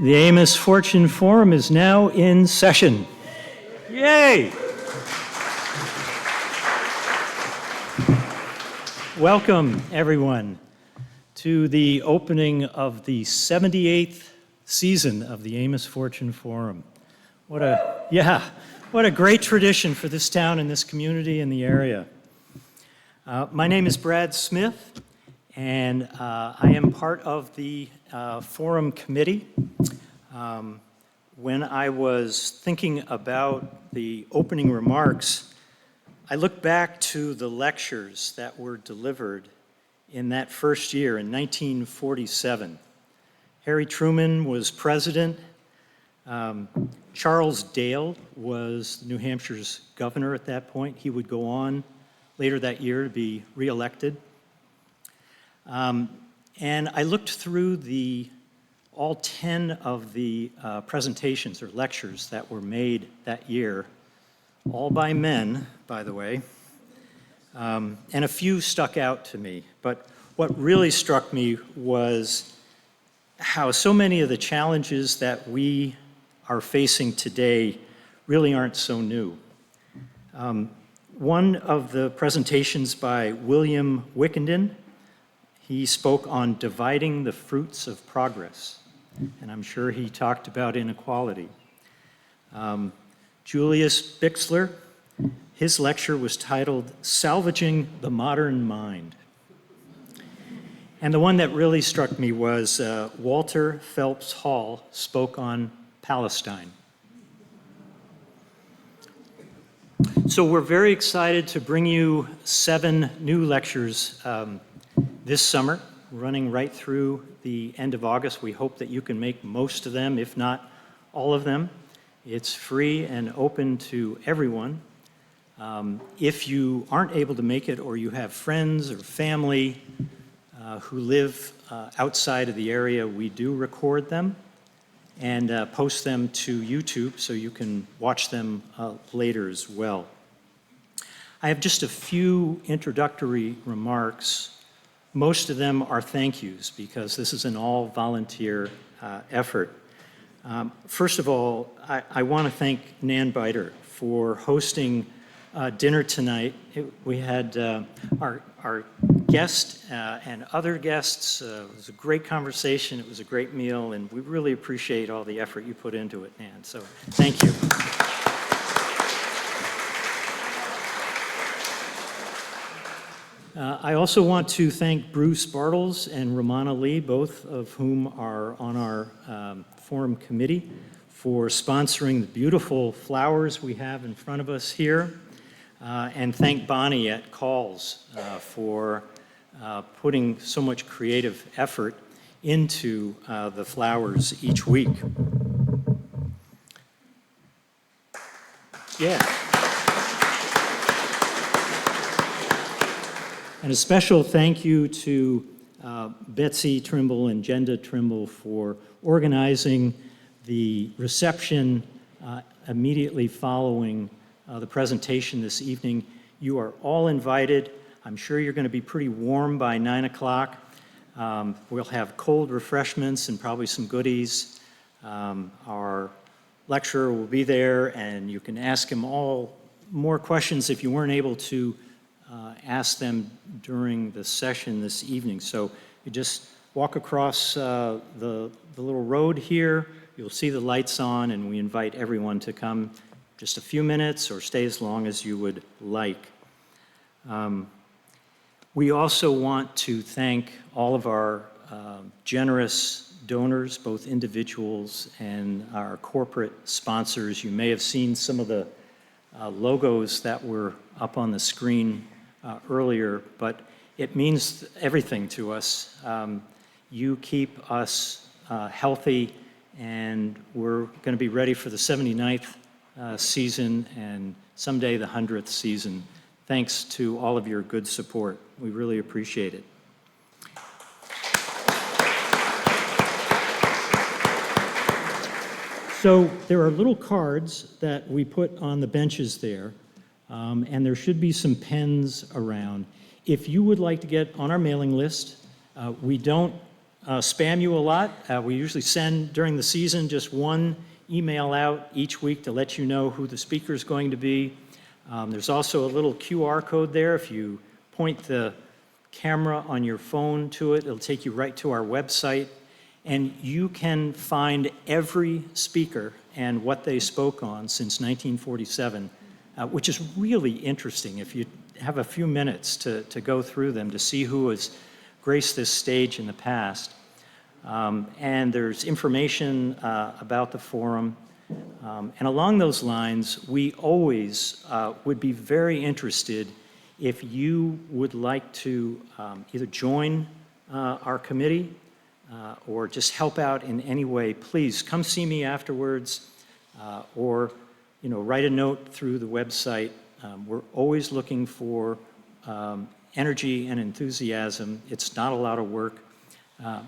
The Amos Fortune Forum is now in session. Yay! Welcome, everyone, to the opening of the 78th season of the Amos Fortune Forum. What a great tradition for this town and this community in the area. My name is Brad Smith, and I am part of the forum committee. When I was thinking about the opening remarks, I looked back to the lectures that were delivered in that first year in 1947. Harry Truman was president. Charles Dale was New Hampshire's governor at that point. He would go on later that year to be reelected. And I looked through all 10 of the presentations or lectures that were made that year, all by men, by the way, and a few stuck out to me. But what really struck me was how so many of the challenges that we are facing today really aren't so new. One of the presentations by William Wickenden, he spoke on dividing the fruits of progress, and I'm sure he talked about inequality. Julius Bixler, his lecture was titled Salvaging the Modern Mind. And the one that really struck me was Walter Phelps Hall spoke on Palestine. So we're very excited to bring you 7 new lectures this summer, running right through the end of August. We hope that you can make most of them, if not all of them. It's free and open to everyone. If you aren't able to make it, or you have friends or family who live outside of the area, we do record them and post them to YouTube so you can watch them later as well. I have just a few introductory remarks. Most of them are thank yous because this is an all-volunteer effort. First of all, I want to thank Nan Biter for hosting dinner tonight. We had our guest and other guests. It was a great conversation. It was a great meal, and we really appreciate all the effort you put into it, Nan. So thank you. I also want to thank Bruce Bartles and Romana Lee, both of whom are on our forum committee, for sponsoring the beautiful flowers we have in front of us here. And thank Bonnie at Calls for putting so much creative effort into the flowers each week. Yeah. And a special thank you to Betsy Trimble and Jenda Trimble for organizing the reception immediately following the presentation this evening. You are all invited. I'm sure you're going to be pretty warm by 9 o'clock. We'll have cold refreshments and probably some goodies. Our lecturer will be there, and you can ask him all more questions if you weren't able to ask them during the session this evening. So you just walk across the little road here. You'll see the lights on, and we invite everyone to come just a few minutes or stay as long as you would like. We also want to thank all of our generous donors, both individuals and our corporate sponsors. You may have seen some of the logos that were up on the screen earlier, but it means everything to us. You keep us healthy, and we're going to be ready for the 79th season and someday the 100th season. Thanks to all of your good support. We really appreciate it. So there are little cards that we put on the benches there, and there should be some pens around. If you would like to get on our mailing list, we don't spam you a lot. We usually send during the season just one email out each week to let you know who the speaker is going to be. There's also a little QR code there. If you point the camera on your phone to it, it'll take you right to our website. And you can find every speaker and what they spoke on since 1947, which is really interesting if you have a few minutes to go through them to see who has graced this stage in the past. And there's information about the forum. And along those lines, we always would be very interested if you would like to either join our committee or just help out in any way. Please come see me afterwards or write a note through the website. We're always looking for energy and enthusiasm. It's not a lot of work,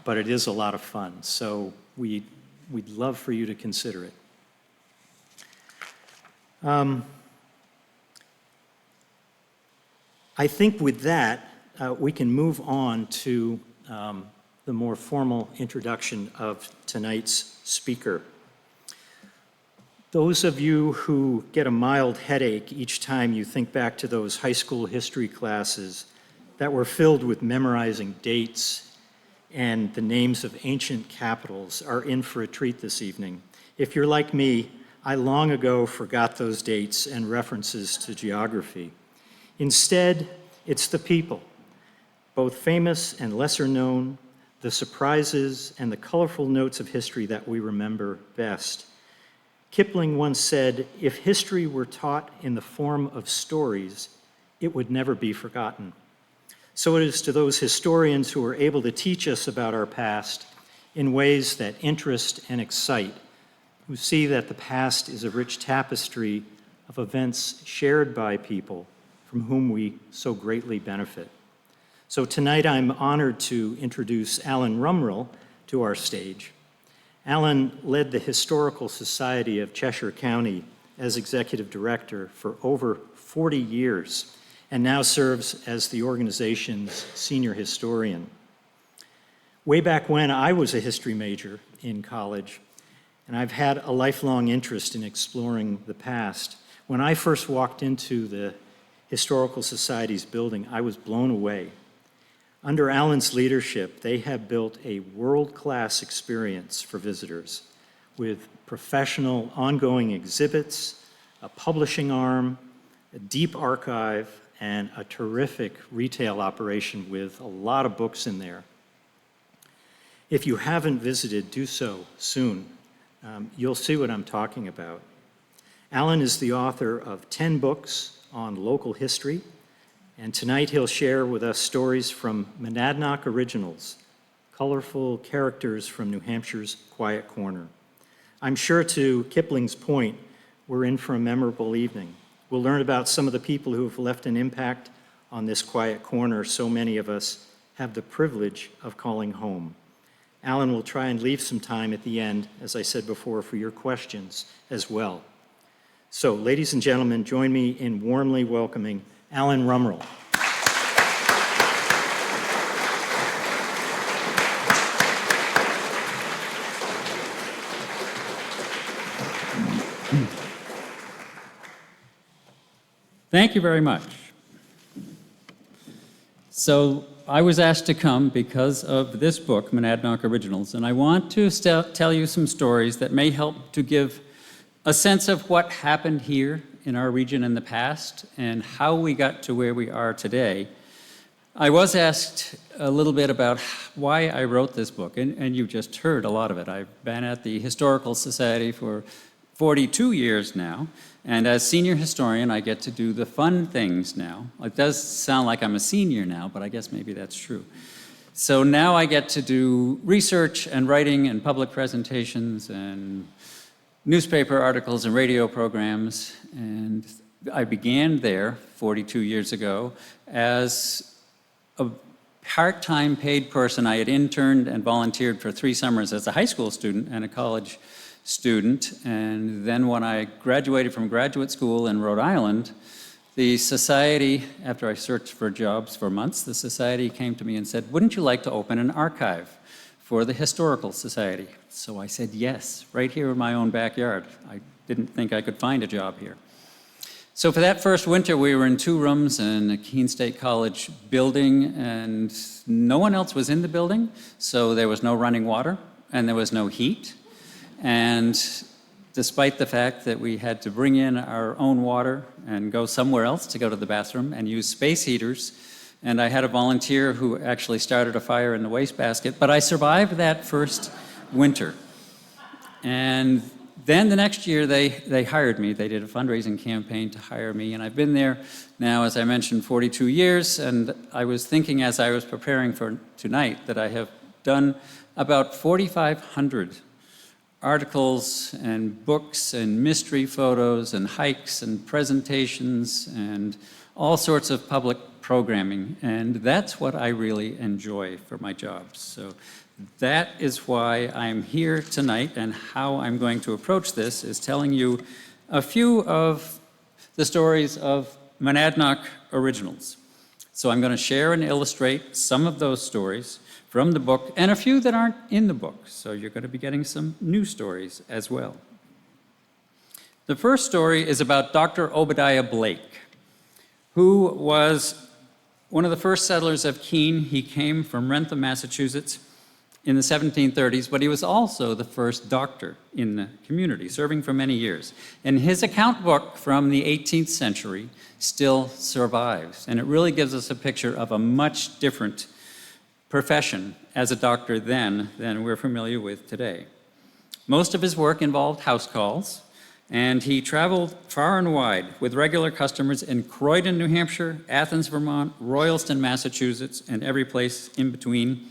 but it is a lot of fun. So we'd love for you to consider it. I think with that, we can move on to the more formal introduction of tonight's speaker. Those of you who get a mild headache each time you think back to those high school history classes that were filled with memorizing dates and the names of ancient capitals are in for a treat this evening. If you're like me, I long ago forgot those dates and references to geography. Instead, it's the people, both famous and lesser known, the surprises and the colorful notes of history that we remember best. Kipling once said, "If history were taught in the form of stories, it would never be forgotten." So it is to those historians who are able to teach us about our past in ways that interest and excite, who see that the past is a rich tapestry of events shared by people from whom we so greatly benefit. So tonight I'm honored to introduce Alan Rumrill to our stage. Alan led the Historical Society of Cheshire County as executive director for over 40 years and now serves as the organization's senior historian. Way back when, I was a history major in college, and I've had a lifelong interest in exploring the past. When I first walked into the Historical Society's building, I was blown away. Under Alan's leadership, they have built a world-class experience for visitors with professional ongoing exhibits, a publishing arm, a deep archive, and a terrific retail operation with a lot of books in there. If you haven't visited, do so soon. You'll see what I'm talking about. Alan is the author of 10 books on local history, and tonight he'll share with us stories from Monadnock Originals, colorful characters from New Hampshire's Quiet Corner. I'm sure, to Kipling's point, we're in for a memorable evening. We'll learn about some of the people who have left an impact on this quiet corner so many of us have the privilege of calling home. Alan will try and leave some time at the end, as I said before, for your questions as well. So, ladies and gentlemen, join me in warmly welcoming Alan Rumrill. Thank you very much. So I was asked to come because of this book, Monadnock Originals, and I want to tell you some stories that may help to give a sense of what happened here in our region in the past and how we got to where we are today. I was asked a little bit about why I wrote this book, and you just heard a lot of it. I've been at the Historical Society for 42 years now, and as senior historian, I get to do the fun things now. It does sound like I'm a senior now, but I guess maybe that's true. So now I get to do research and writing and public presentations and newspaper articles and radio programs, and I began there 42 years ago as a part-time paid person. I had interned and volunteered for 3 summers as a high school student and a college student, and then when I graduated from graduate school in Rhode Island, the society, after I searched for jobs for months, the society came to me and said, "Wouldn't you like to open an archive for the Historical Society. So I said yes, right here in my own backyard. I didn't think I could find a job here. So for that first winter, we were in 2 rooms in a Keene State College building, and no one else was in the building, so there was no running water, and there was no heat. And despite the fact that we had to bring in our own water and go somewhere else to go to the bathroom and use space heaters, and I had a volunteer who actually started a fire in the wastebasket, but I survived that first winter. And then the next year, they hired me. They did a fundraising campaign to hire me, and I've been there now, as I mentioned, 42 years, and I was thinking as I was preparing for tonight that I have done about 4,500 articles and books and mystery photos and hikes and presentations and all sorts of public programming, and that's what I really enjoy for my job. So that is why I'm here tonight, and how I'm going to approach this is telling you a few of the stories of Monadnock originals. So I'm going to share and illustrate some of those stories from the book, and a few that aren't in the book, so you're going to be getting some new stories as well. The first story is about Dr. Obadiah Blake, who was one of the first settlers of Keene. He came from Wrentham, Massachusetts in the 1730s, but he was also the first doctor in the community, serving for many years. And his account book from the 18th century still survives, and it really gives us a picture of a much different profession as a doctor then than we're familiar with today. Most of his work involved house calls, and he traveled far and wide with regular customers in Croydon, New Hampshire, Athens, Vermont, Royalston, Massachusetts, and every place in between.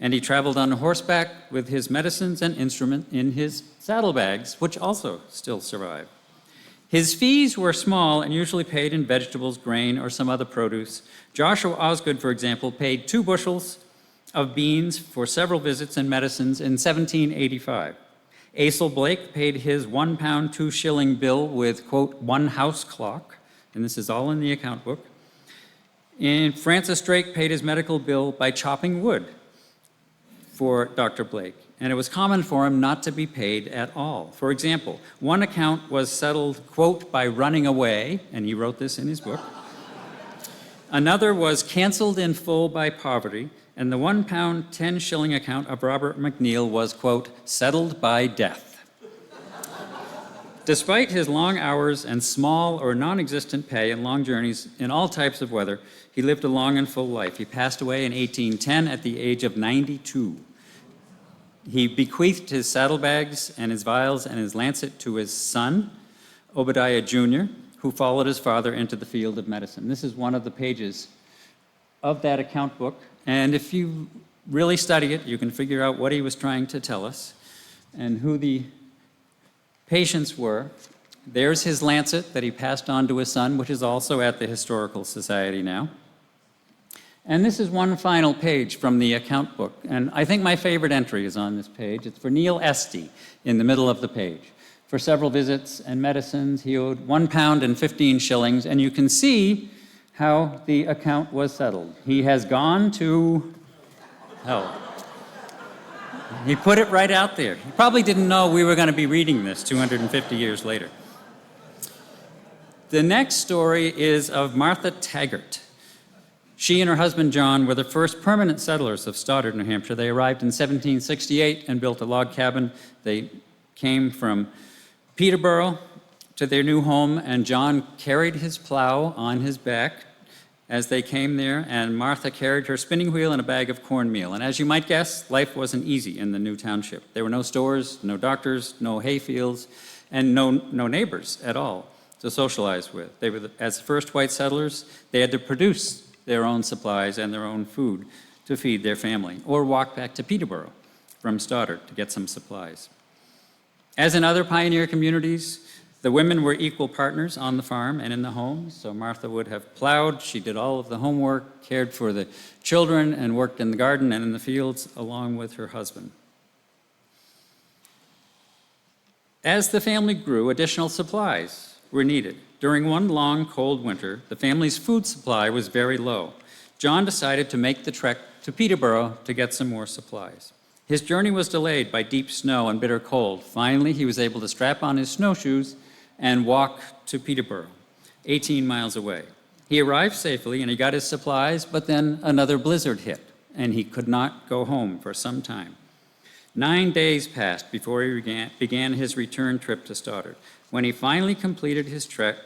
And he traveled on horseback with his medicines and instrument in his saddlebags, which also still survive. His fees were small and usually paid in vegetables, grain, or some other produce. Joshua Osgood, for example, paid 2 bushels of beans for several visits and medicines in 1785. Asel Blake paid his 1 pound 2 shilling bill with, quote, 1 house clock, and this is all in the account book. And Francis Drake paid his medical bill by chopping wood for Dr. Blake, and it was common for him not to be paid at all. For example, one account was settled, quote, by running away, and he wrote this in his book. Another was canceled in full by poverty, and the 1 pound 10 shilling account of Robert McNeil was, quote, settled by death. Despite his long hours and small or non-existent pay and long journeys in all types of weather, he lived a long and full life. He passed away in 1810 at the age of 92. He bequeathed his saddlebags and his vials and his lancet to his son, Obadiah Jr., who followed his father into the field of medicine. This is one of the pages of that account book, and if you really study it, you can figure out what he was trying to tell us and who the patients were. There's his lancet that he passed on to his son, which is also at the Historical Society now. And this is one final page from the account book, and I think my favorite entry is on this page. It's for Neil Esty in the middle of the page. For several visits and medicines, he owed 1 pound and 15 shillings, and you can see how the account was settled. He has gone to hell. He put it right out there. He probably didn't know we were going to be reading this 250 years later. The next story is of Martha Taggart. She and her husband John were the first permanent settlers of Stoddard, New Hampshire. They arrived in 1768 and built a log cabin. They came from Peterborough to their new home, and John carried his plow on his back as they came there, and Martha carried her spinning wheel and a bag of cornmeal. And as you might guess, life wasn't easy in the new township. There were no stores, no doctors, no hay fields, and no neighbors at all to socialize with. They were, as first white settlers, they had to produce their own supplies and their own food to feed their family, or walk back to Peterborough from Stoddard to get some supplies. As in other pioneer communities, the women were equal partners on the farm and in the home. So Martha would have plowed, she did all of the homework, cared for the children, and worked in the garden and in the fields along with her husband. As the family grew, additional supplies were needed. During one long, cold winter, the family's food supply was very low. John decided to make the trek to Peterborough to get some more supplies. His journey was delayed by deep snow and bitter cold. Finally, he was able to strap on his snowshoes and walk to Peterborough, 18 miles away. He arrived safely and he got his supplies, but then another blizzard hit, and he could not go home for some time. 9 days passed before he began his return trip to Stoddard. When he finally completed his trek,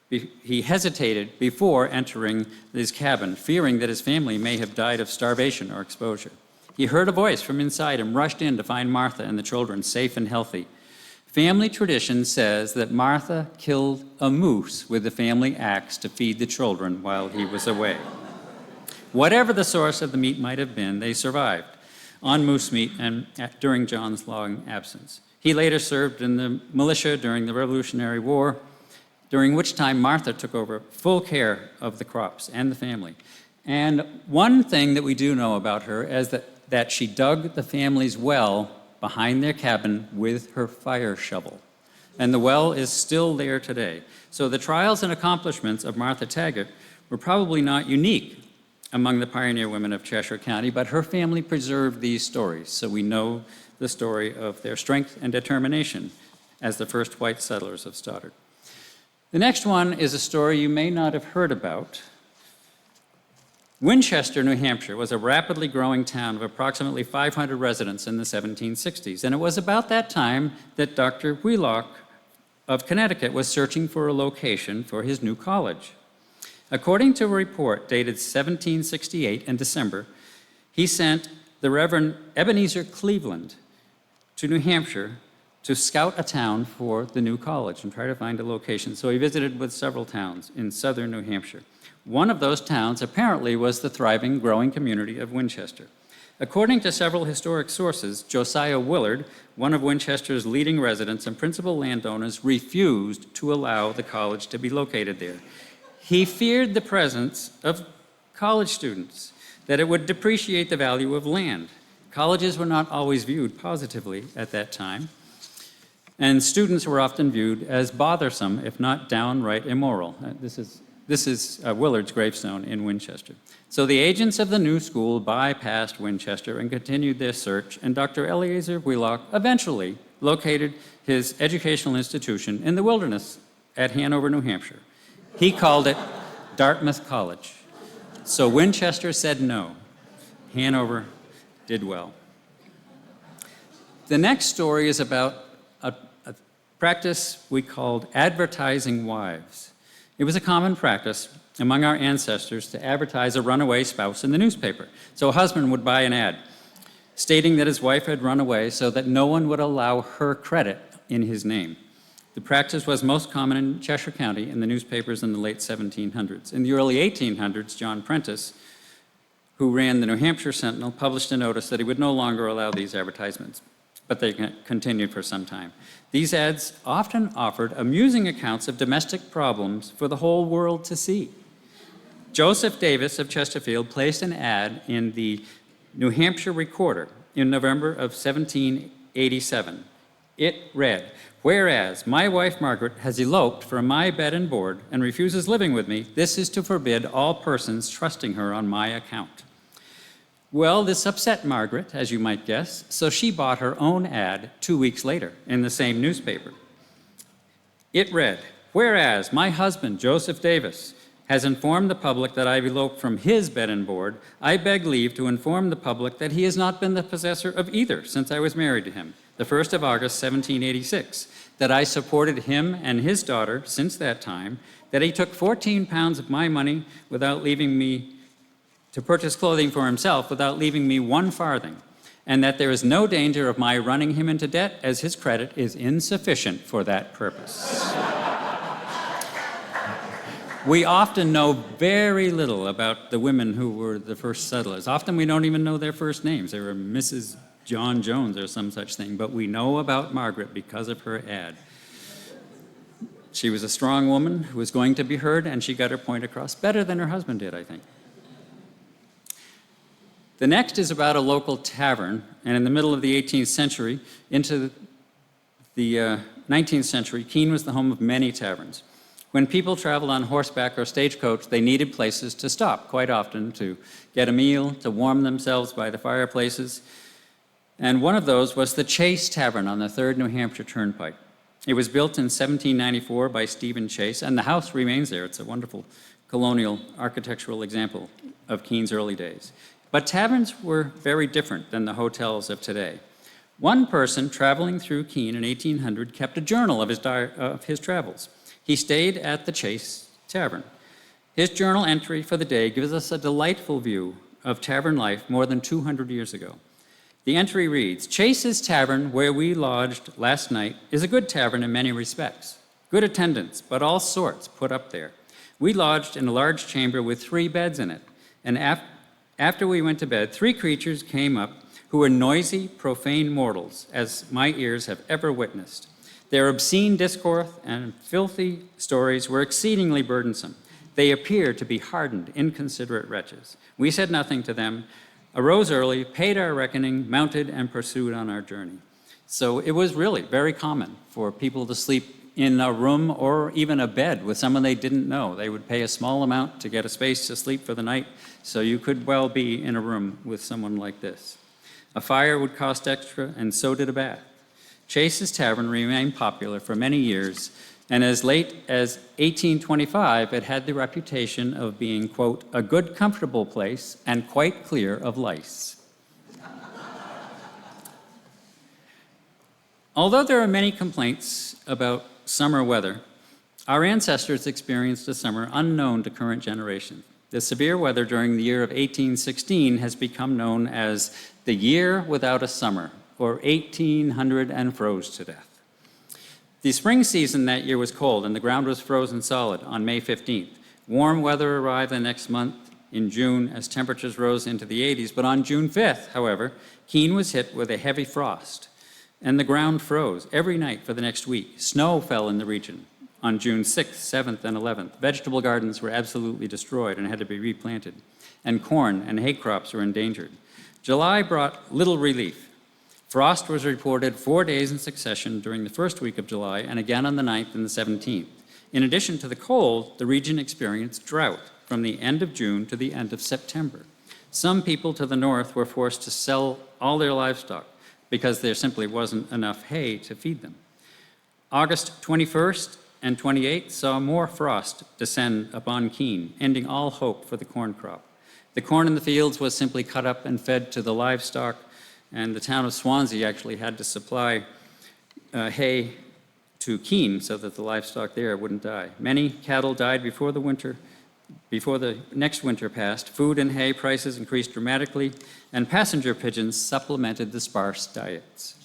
he hesitated before entering his cabin, fearing that his family may have died of starvation or exposure. He heard a voice from inside and rushed in to find Martha and the children safe and healthy. Family tradition says that Martha killed a moose with the family axe to feed the children while he was away. Whatever the source of the meat might have been, they survived on moose meat and during John's long absence. He later served in the militia during the Revolutionary War, during which time Martha took over full care of the crops and the family. And one thing that we do know about her is that she dug the family's well behind their cabin with her fire shovel. And the well is still there today. So the trials and accomplishments of Martha Taggart were probably not unique among the pioneer women of Cheshire County, but her family preserved these stories, so we know the story of their strength and determination as the first white settlers of Stoddard. The next one is a story you may not have heard about. Winchester, New Hampshire, was a rapidly growing town of approximately 500 residents in the 1760s, and it was about that time that Dr. Wheelock of Connecticut was searching for a location for his new college. According to a report dated 1768 in December, he sent the Reverend Ebenezer Cleveland to New Hampshire to scout a town for the new college and try to find a location. So he visited with several towns in southern New Hampshire. One of those towns apparently was the thriving, growing community of Winchester. According to several historic sources, Josiah Willard, one of Winchester's leading residents and principal landowners, refused to allow the college to be located there. He feared the presence of college students, that it would depreciate the value of land. Colleges were not always viewed positively at that time, and students were often viewed as bothersome, if not downright immoral. This is Willard's gravestone in Winchester. So the agents of the new school bypassed Winchester and continued their search, and Dr. Eleazar Wheelock eventually located his educational institution in the wilderness at Hanover, New Hampshire. He called it Dartmouth College. So Winchester said no. Hanover did well. The next story is about a practice we called advertising wives. It was a common practice among our ancestors to advertise a runaway spouse in the newspaper. So a husband would buy an ad stating that his wife had run away so that no one would allow her credit in his name. The practice was most common in Cheshire County in the newspapers in the late 1700s. In the early 1800s, John Prentice, who ran the New Hampshire Sentinel, published a notice that he would no longer allow these advertisements, but they continued for some time. These ads often offered amusing accounts of domestic problems for the whole world to see. Joseph Davis of Chesterfield placed an ad in the New Hampshire Recorder in November of 1787. It read, "Whereas my wife Margaret has eloped from my bed and board and refuses living with me, this is to forbid all persons trusting her on my account." Well, this upset Margaret, as you might guess, so she bought her own ad 2 weeks later in the same newspaper. It read, "Whereas my husband, Joseph Davis, has informed the public that I've eloped from his bed and board, I beg leave to inform the public that he has not been the possessor of either since I was married to him, the 1st of August, 1786, that I supported him and his daughter since that time, that he took 14 pounds of my money without leaving me to purchase clothing for himself without leaving me 1 farthing, and that there is no danger of my running him into debt as his credit is insufficient for that purpose." We often know very little about the women who were the first settlers. Often we don't even know their first names. They were Mrs. John Jones or some such thing, but we know about Margaret because of her ad. She was a strong woman who was going to be heard, and she got her point across better than her husband did, I think. The next is about a local tavern, and in the middle of the 18th century into the 19th century, Keene was the home of many taverns. When people traveled on horseback or stagecoach, they needed places to stop quite often to get a meal, to warm themselves by the fireplaces. And one of those was the Chase Tavern on the 3rd New Hampshire Turnpike. It was built in 1794 by Stephen Chase, and the house remains there. It's a wonderful colonial architectural example of Keane's early days. But taverns were very different than the hotels of today. One person traveling through Keene in 1800 kept a journal of his travels. He stayed at the Chase Tavern. His journal entry for the day gives us a delightful view of tavern life more than 200 years ago. The entry reads, "Chase's Tavern, where we lodged last night, is a good tavern in many respects. Good attendance, but all sorts put up there. We lodged in a large chamber with 3 beds in it, and after we went to bed, 3 creatures came up who were noisy, profane mortals, as my ears have ever witnessed. Their obscene discourse and filthy stories were exceedingly burdensome. They appeared to be hardened, inconsiderate wretches. We said nothing to them, arose early, paid our reckoning, mounted, and pursued on our journey." So it was really very common for people to sleep in a room or even a bed with someone they didn't know. They would pay a small amount to get a space to sleep for the night, so you could well be in a room with someone like this. A fire would cost extra, and so did a bath. Chase's Tavern remained popular for many years, and as late as 1825, it had the reputation of being, quote, "a good comfortable place and quite clear of lice." Although there are many complaints about summer weather, our ancestors experienced a summer unknown to current generations. The severe weather during the year of 1816 has become known as the year without a summer, or 1800 and froze to death. The spring season that year was cold, and the ground was frozen solid on May 15th. Warm weather arrived the next month in June as temperatures rose into the 80s, but on June 5th, however, Keene was hit with a heavy frost, and the ground froze every night for the next week. Snow fell in the region on June 6th, 7th, and 11th. Vegetable gardens were absolutely destroyed and had to be replanted, and corn and hay crops were endangered. July brought little relief. Frost was reported 4 days in succession during the first week of July and again on the 9th and the 17th. In addition to the cold, the region experienced drought from the end of June to the end of September. Some people to the north were forced to sell all their livestock because there simply wasn't enough hay to feed them. August 21st and 28th saw more frost descend upon Keene, ending all hope for the corn crop. The corn in the fields was simply cut up and fed to the livestock, and the town of Swansea actually had to supply hay to Keene so that the livestock there wouldn't die. Many cattle died before the next winter passed. Food and hay prices increased dramatically, and passenger pigeons supplemented the sparse diets.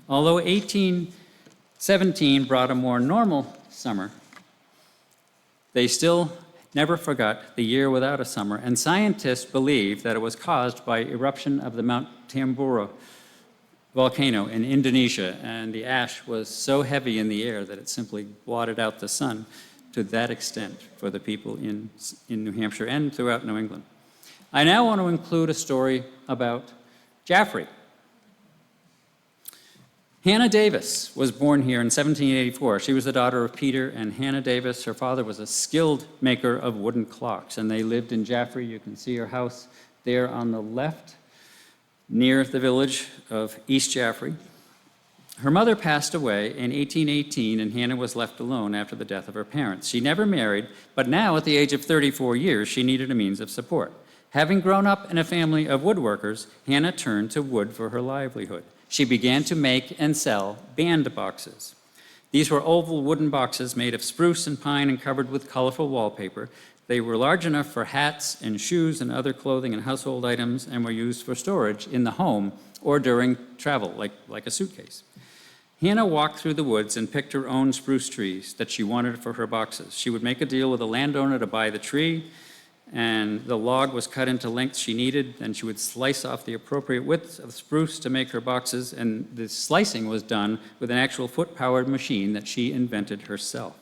Although 1817 brought a more normal summer, they still never forgot the year without a summer, and scientists believe that it was caused by eruption of the Mount Tambora volcano in Indonesia, and the ash was so heavy in the air that it simply blotted out the sun to that extent for the people in New Hampshire and throughout New England. I now want to include a story about Jaffrey. Hannah Davis was born here in 1784. She was the daughter of Peter and Hannah Davis. Her father was a skilled maker of wooden clocks, and they lived in Jaffrey. You can see her house there on the left, near the village of East Jaffrey. Her mother passed away in 1818, and Hannah was left alone after the death of her parents. She never married, but now, at the age of 34 years, she needed a means of support. Having grown up in a family of woodworkers, Hannah turned to wood for her livelihood. She began to make and sell bandboxes. These were oval wooden boxes made of spruce and pine and covered with colorful wallpaper. They were large enough for hats and shoes and other clothing and household items, and were used for storage in the home or during travel, like a suitcase. Hannah walked through the woods and picked her own spruce trees that she wanted for her boxes. She would make a deal with a landowner to buy the tree, and the log was cut into lengths she needed. Then she would slice off the appropriate width of spruce to make her boxes, and the slicing was done with an actual foot-powered machine that she invented herself.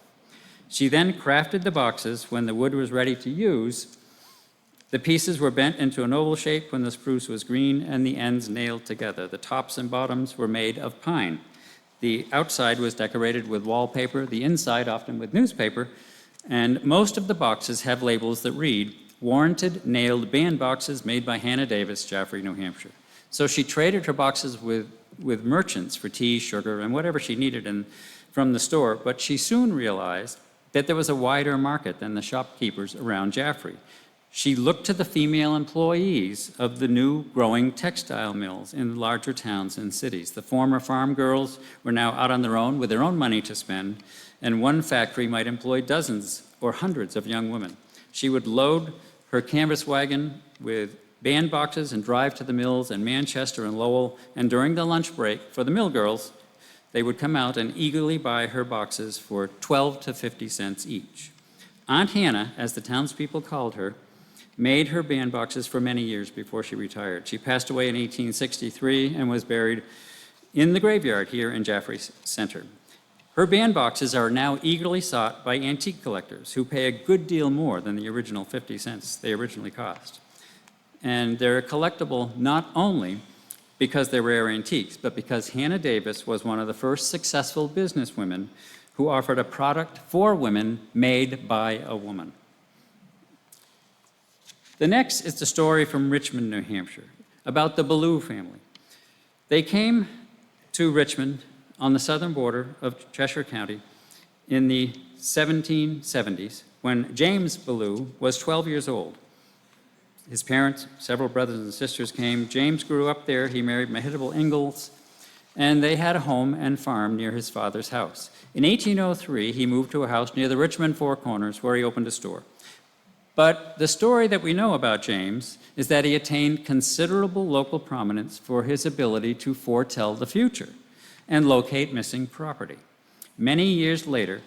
She then crafted the boxes. When the wood was ready to use, the pieces were bent into an oval shape when the spruce was green and the ends nailed together. The tops and bottoms were made of pine. The outside was decorated with wallpaper, the inside often with newspaper, and most of the boxes have labels that read, "Warranted nailed band boxes made by Hannah Davis, Jaffrey, New Hampshire." So she traded her boxes with merchants for tea, sugar, and whatever she needed from the store, but she soon realized that there was a wider market than the shopkeepers around Jaffrey. She looked to the female employees of the new growing textile mills in larger towns and cities. The former farm girls were now out on their own with their own money to spend, and one factory might employ dozens or hundreds of young women. She would load her canvas wagon with bandboxes and drive to the mills in Manchester and Lowell, and during the lunch break for the mill girls, they would come out and eagerly buy her boxes for 12 to 50 cents each. Aunt Hannah, as the townspeople called her, made her bandboxes for many years before she retired. She passed away in 1863 and was buried in the graveyard here in Jaffrey Center. Her bandboxes are now eagerly sought by antique collectors who pay a good deal more than the original 50 cents they originally cost. And they're collectible not only because they're rare antiques, but because Hannah Davis was one of the first successful businesswomen who offered a product for women made by a woman. The next is the story from Richmond, New Hampshire, about the Ballou family. They came to Richmond on the southern border of Cheshire County in the 1770s when James Ballou was 12 years old. His parents, several brothers and sisters came. James grew up there. He married Mehitable Ingalls, and they had a home and farm near his father's house. In 1803, he moved to a house near the Richmond Four Corners where he opened a store. But the story that we know about James is that he attained considerable local prominence for his ability to foretell the future and locate missing property. Many years later,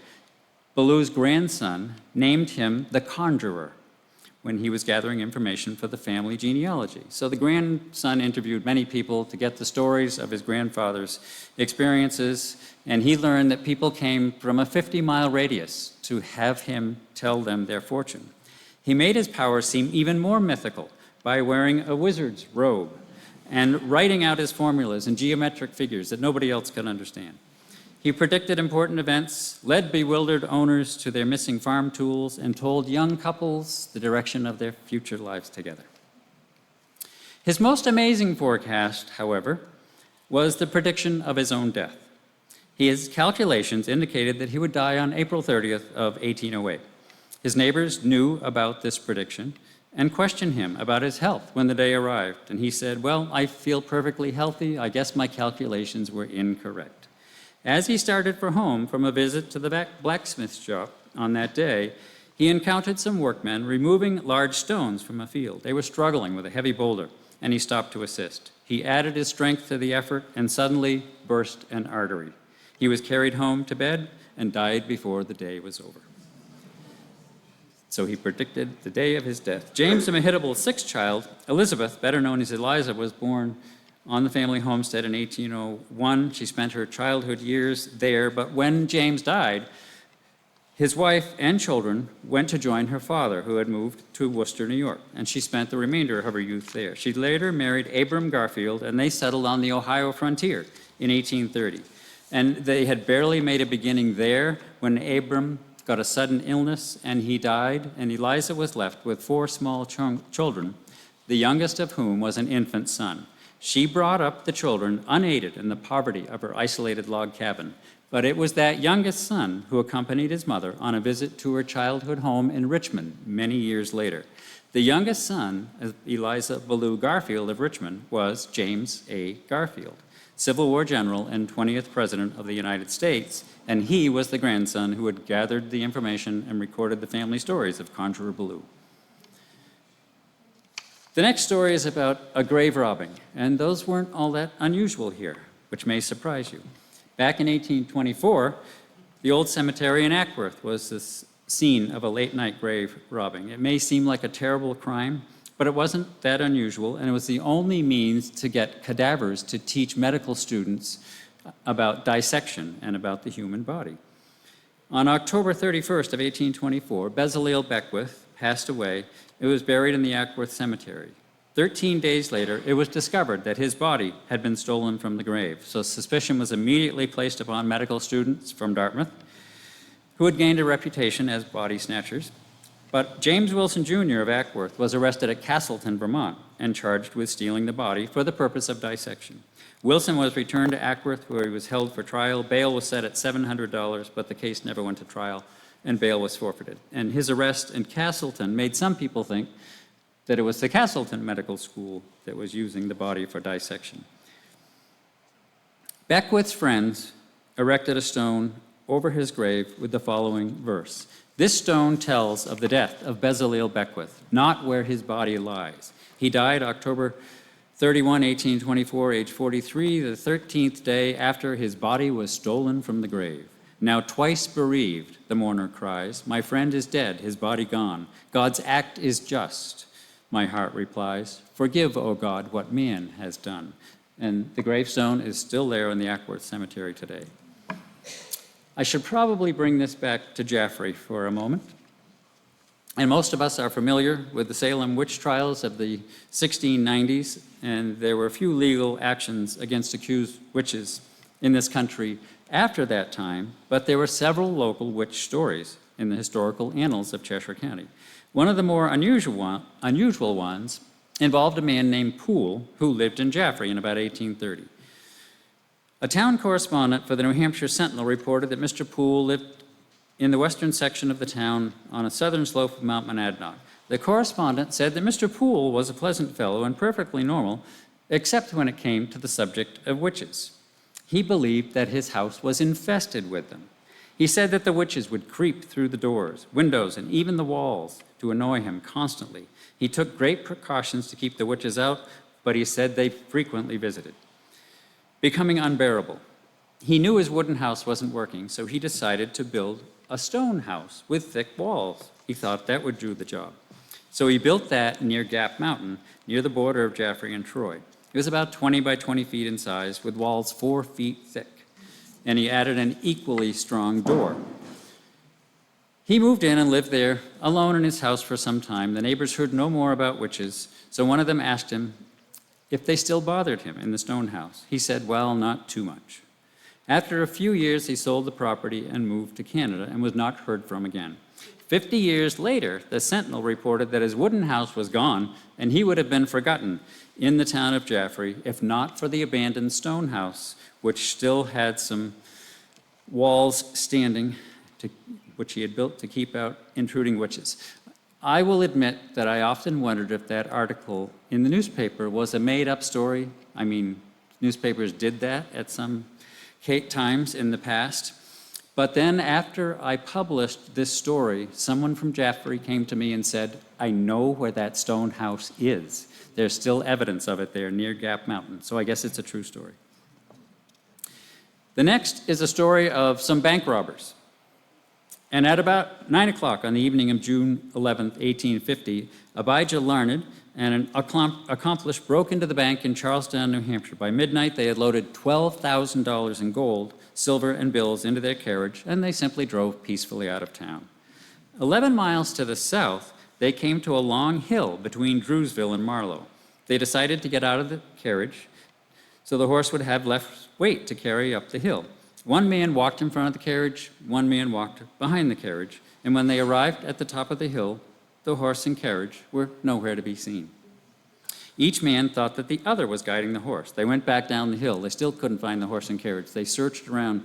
Ballou's grandson named him the Conjurer when he was gathering information for the family genealogy. So the grandson interviewed many people to get the stories of his grandfather's experiences, and he learned that people came from a 50-mile radius to have him tell them their fortune. He made his power seem even more mythical by wearing a wizard's robe and writing out his formulas in geometric figures that nobody else could understand. He predicted important events, led bewildered owners to their missing farm tools, and told young couples the direction of their future lives together. His most amazing forecast, however, was the prediction of his own death. His calculations indicated that he would die on April 30th of 1808. His neighbors knew about this prediction and questioned him about his health when the day arrived. And he said, "Well, I feel perfectly healthy. I guess my calculations were incorrect." As he started for home from a visit to the blacksmith's shop on that day, he encountered some workmen removing large stones from a field. They were struggling with a heavy boulder, and he stopped to assist. He added his strength to the effort and suddenly burst an artery. He was carried home to bed and died before the day was over. So he predicted the day of his death. James the Mehitable's sixth child, Elizabeth, better known as Eliza, was born on the family homestead in 1801. She spent her childhood years there, but when James died, his wife and children went to join her father, who had moved to Worcester, New York, and she spent the remainder of her youth there. She later married Abram Garfield, and they settled on the Ohio frontier in 1830. And they had barely made a beginning there when Abram got a sudden illness and he died, and Eliza was left with 4 small children, the youngest of whom was an infant son. She brought up the children unaided in the poverty of her isolated log cabin, but it was that youngest son who accompanied his mother on a visit to her childhood home in Richmond many years later. The youngest son of Eliza Ballou Garfield of Richmond was James A. Garfield, Civil War general and 20th President of the United States, and he was the grandson who had gathered the information and recorded the family stories of Conjurer Ballou. The next story is about a grave robbing, and those weren't all that unusual here, which may surprise you. Back in 1824, the old cemetery in Ackworth was the scene of a late-night grave robbing. It may seem like a terrible crime, but it wasn't that unusual, and it was the only means to get cadavers to teach medical students about dissection and about the human body. On October 31st of 1824, Bezaleel Beckwith passed away. It was buried in the Ackworth Cemetery. 13 days later, it was discovered that his body had been stolen from the grave, so suspicion was immediately placed upon medical students from Dartmouth, who had gained a reputation as body snatchers. But James Wilson Jr. of Ackworth was arrested at Castleton, Vermont, and charged with stealing the body for the purpose of dissection. Wilson was returned to Ackworth, where he was held for trial. Bail was set at $700, but the case never went to trial, and bail was forfeited. And his arrest in Castleton made some people think that it was the Castleton Medical School that was using the body for dissection. Beckwith's friends erected a stone over his grave with the following verse. This stone tells of the death of Bezaleel Beckwith, not where his body lies. He died October 31, 1824, age 43, the 13th day after his body was stolen from the grave. Now twice bereaved, the mourner cries, my friend is dead, his body gone. God's act is just, my heart replies. Forgive, O God, what man has done. And the gravestone is still there in the Ackworth Cemetery today. I should probably bring this back to Jaffrey for a moment. And most of us are familiar with the Salem witch trials of the 1690s, and there were a few legal actions against accused witches in this country after that time, but there were several local witch stories in the historical annals of Cheshire County. One of the more unusual ones involved a man named Poole who lived in Jaffrey in about 1830. A town correspondent for the New Hampshire Sentinel reported that Mr. Poole lived in the western section of the town on a southern slope of Mount Monadnock. The correspondent said that Mr. Poole was a pleasant fellow and perfectly normal, except when it came to the subject of witches. He believed that his house was infested with them. He said that the witches would creep through the doors, windows, and even the walls to annoy him constantly. He took great precautions to keep the witches out, but he said they frequently visited, becoming unbearable. He knew his wooden house wasn't working, so he decided to build a stone house with thick walls. He thought that would do the job. So he built that near Gap Mountain, near the border of Jaffrey and Troy. It was about 20 by 20 feet in size, with walls 4 feet thick, and he added an equally strong door. He moved in and lived there alone in his house for some time. The neighbors heard no more about witches, so one of them asked him if they still bothered him in the stone house. He said, well, not too much. After a few years, he sold the property and moved to Canada and was not heard from again. 50 years later, the Sentinel reported that his wooden house was gone and he would have been forgotten in the town of Jaffrey if not for the abandoned stone house, which still had some walls standing, which he had built to keep out intruding witches. I will admit that I often wondered if that article in the newspaper was a made-up story. I mean, newspapers did that at some times in the past. But then after I published this story, someone from Jaffrey came to me and said, I know where that stone house is. There's still evidence of it there near Gap Mountain. So I guess it's a true story. The next is a story of some bank robbers. And at about 9 o'clock on the evening of June 11th, 1850, Abijah Larned and an accomplice broke into the bank in Charlestown, New Hampshire. By midnight, they had loaded $12,000 in gold, silver, and bills into their carriage, and they simply drove peacefully out of town. 11 miles to the south, they came to a long hill between Drewsville and Marlow. They decided to get out of the carriage so the horse would have less weight to carry up the hill. One man walked in front of the carriage, one man walked behind the carriage, and when they arrived at the top of the hill, the horse and carriage were nowhere to be seen. Each man thought that the other was guiding the horse. They went back down the hill. They still couldn't find the horse and carriage. They searched around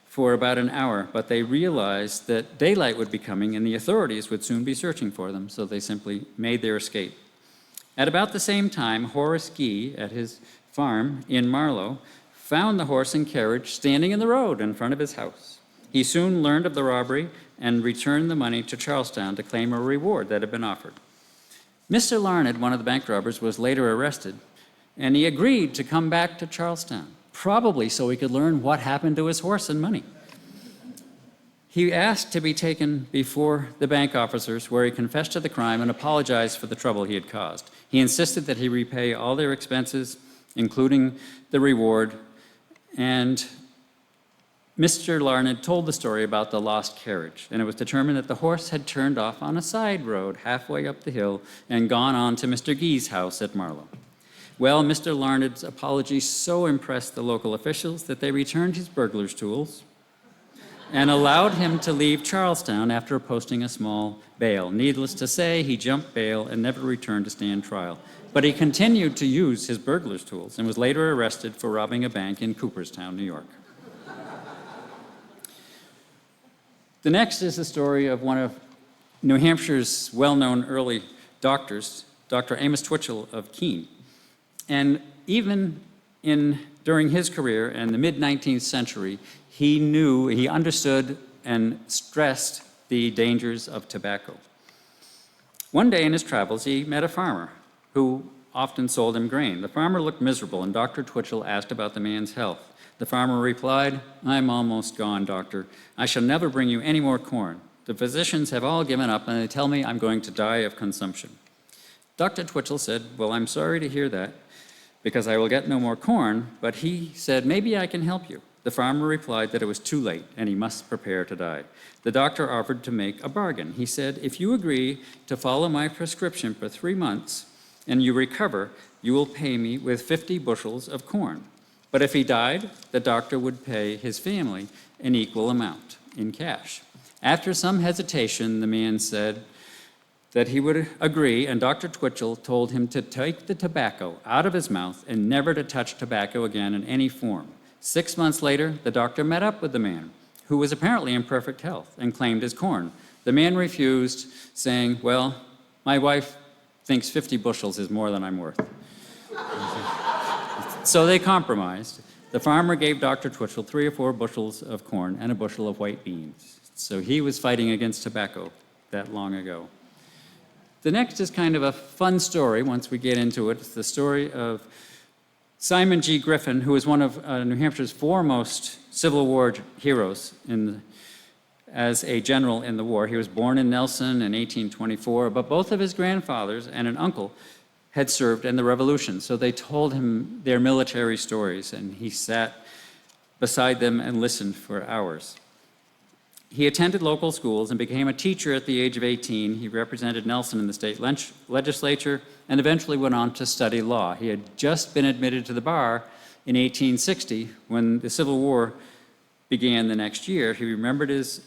for about an hour, but they realized that daylight would be coming and the authorities would soon be searching for them, so they simply made their escape. At about the same time, Horace Gee, at his farm in Marlow, found the horse and carriage standing in the road in front of his house. He soon learned of the robbery and returned the money to Charlestown to claim a reward that had been offered. Mr. Larned, one of the bank robbers, was later arrested, and he agreed to come back to Charlestown, probably so he could learn what happened to his horse and money. He asked to be taken before the bank officers, where he confessed to the crime and apologized for the trouble he had caused. He insisted that he repay all their expenses, including the reward, and Mr. Larned told the story about the lost carriage, and it was determined that the horse had turned off on a side road halfway up the hill and gone on to Mr. Gee's house at Marlow. Well, Mr. Larned's apology so impressed the local officials that they returned his burglar's tools and allowed him to leave Charlestown after posting a small bail. Needless to say, he jumped bail and never returned to stand trial. But he continued to use his burglar's tools and was later arrested for robbing a bank in Cooperstown, New York. The next is the story of one of New Hampshire's well-known early doctors, Dr. Amos Twitchell of Keene. And even during his career in the mid-19th century, he understood and stressed the dangers of tobacco. One day in his travels, he met a farmer who often sold him grain. The farmer looked miserable, and Dr. Twitchell asked about the man's health. The farmer replied, "I'm almost gone, doctor. I shall never bring you any more corn. The physicians have all given up, and they tell me I'm going to die of consumption." Dr. Twitchell said, "Well, I'm sorry to hear that, because I will get no more corn," but he said, "Maybe I can help you." The farmer replied that it was too late, and he must prepare to die. The doctor offered to make a bargain. He said, "If you agree to follow my prescription for 3 months, and you recover, you will pay me with 50 bushels of corn." But if he died, the doctor would pay his family an equal amount in cash. After some hesitation, the man said that he would agree, and Dr. Twitchell told him to take the tobacco out of his mouth and never to touch tobacco again in any form. 6 months later, the doctor met up with the man, who was apparently in perfect health, and claimed his corn. The man refused, saying, "Well, my wife thinks 50 bushels is more than I'm worth." So they compromised. The farmer gave Dr. Twitchell 3 or 4 bushels of corn and a bushel of white beans. So he was fighting against tobacco that long ago. The next is kind of a fun story once we get into it. It's the story of Simon G. Griffin, who was one of New Hampshire's foremost Civil War heroes as a general in the war. He was born in Nelson in 1824, but both of his grandfathers and an uncle had served in the Revolution. So they told him their military stories, and he sat beside them and listened for hours. He attended local schools and became a teacher at the age of 18. He represented Nelson in the state legislature and eventually went on to study law. He had just been admitted to the bar in 1860 when the Civil War began the next year. He remembered his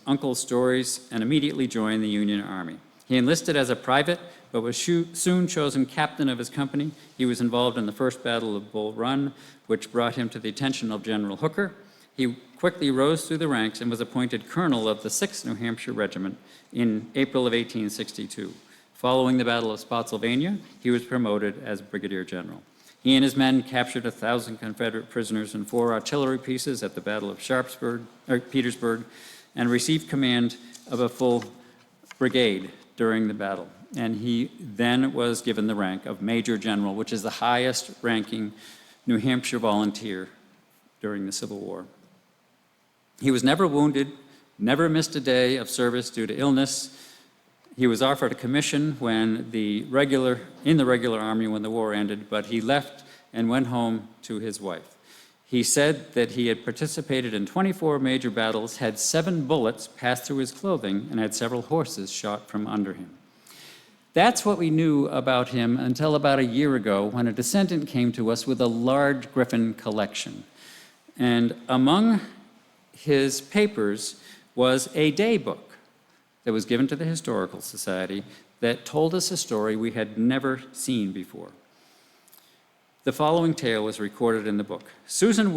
uncle's stories and immediately joined the Union Army. He enlisted as a private, but was soon chosen captain of his company. He was involved in the First Battle of Bull Run, which brought him to the attention of General Hooker. He quickly rose through the ranks and was appointed colonel of the 6th New Hampshire Regiment in April of 1862. Following the Battle of Spotsylvania, he was promoted as brigadier general. He and his men captured 1,000 Confederate prisoners and 4 artillery pieces at the Battle of Petersburg, and received command of a full brigade during the battle. And he then was given the rank of Major General, which is the highest ranking New Hampshire volunteer during the Civil War. He was never wounded, never missed a day of service due to illness. He was offered a commission in the regular army when the war ended, but he left and went home to his wife. He said that he had participated in 24 major battles, had 7 bullets pass through his clothing, and had several horses shot from under him. That's what we knew about him until about a year ago, when a descendant came to us with a large Griffin collection. And among his papers was a day book that was given to the Historical Society that told us a story we had never seen before. The following tale was recorded in the book. Susan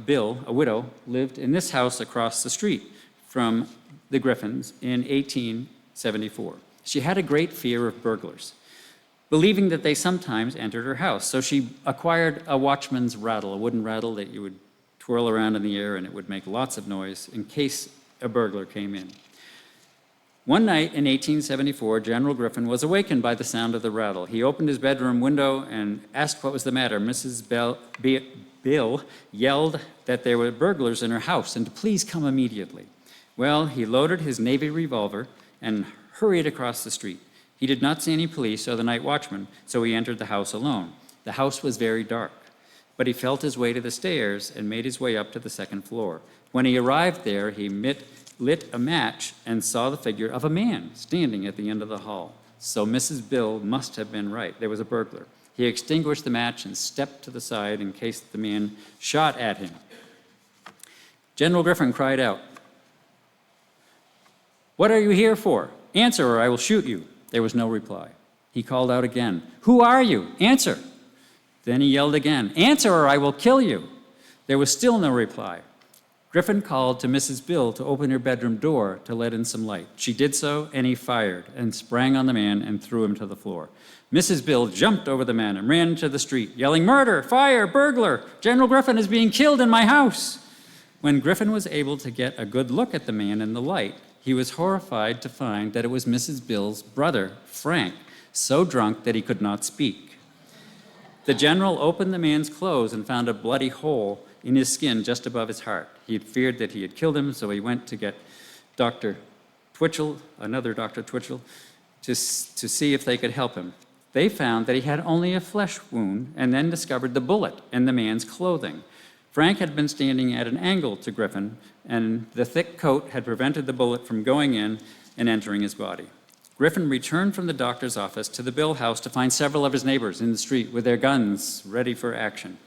Bill, a widow, lived in this house across the street from the Griffins in 1874. She had a great fear of burglars, believing that they sometimes entered her house. So she acquired a watchman's rattle, a wooden rattle that you would twirl around in the air and it would make lots of noise in case a burglar came in. One night in 1874, General Griffin was awakened by the sound of the rattle. He opened his bedroom window and asked what was the matter. Mrs. Bill yelled that there were burglars in her house and to please come immediately. Well, he loaded his Navy revolver and hurried across the street. He did not see any police or the night watchman, so he entered the house alone. The house was very dark, but he felt his way to the stairs and made his way up to the 2nd floor. When he arrived there, he lit a match and saw the figure of a man standing at the end of the hall. So Mrs. Bill must have been right. There was a burglar. He extinguished the match and stepped to the side in case the man shot at him. General Griffin cried out, "What are you here for? Answer or I will shoot you." There was no reply. He called out again, "Who are you? Answer." Then he yelled again, "Answer or I will kill you." There was still no reply. Griffin called to Mrs. Bill to open her bedroom door to let in some light. She did so, and he fired and sprang on the man and threw him to the floor. Mrs. Bill jumped over the man and ran into the street, yelling, "Murder! Fire! Burglar! General Griffin is being killed in my house!" When Griffin was able to get a good look at the man in the light, he was horrified to find that it was Mrs. Bill's brother, Frank, so drunk that he could not speak. The general opened the man's clothes and found a bloody hole in his skin just above his heart. He had feared that he had killed him, so he went to get Dr. Twitchell, another Dr. Twitchell, to see if they could help him. They found that he had only a flesh wound and then discovered the bullet in the man's clothing. Frank had been standing at an angle to Griffin, and the thick coat had prevented the bullet from going in and entering his body. Griffin returned from the doctor's office to the Bill house to find several of his neighbors in the street with their guns ready for action.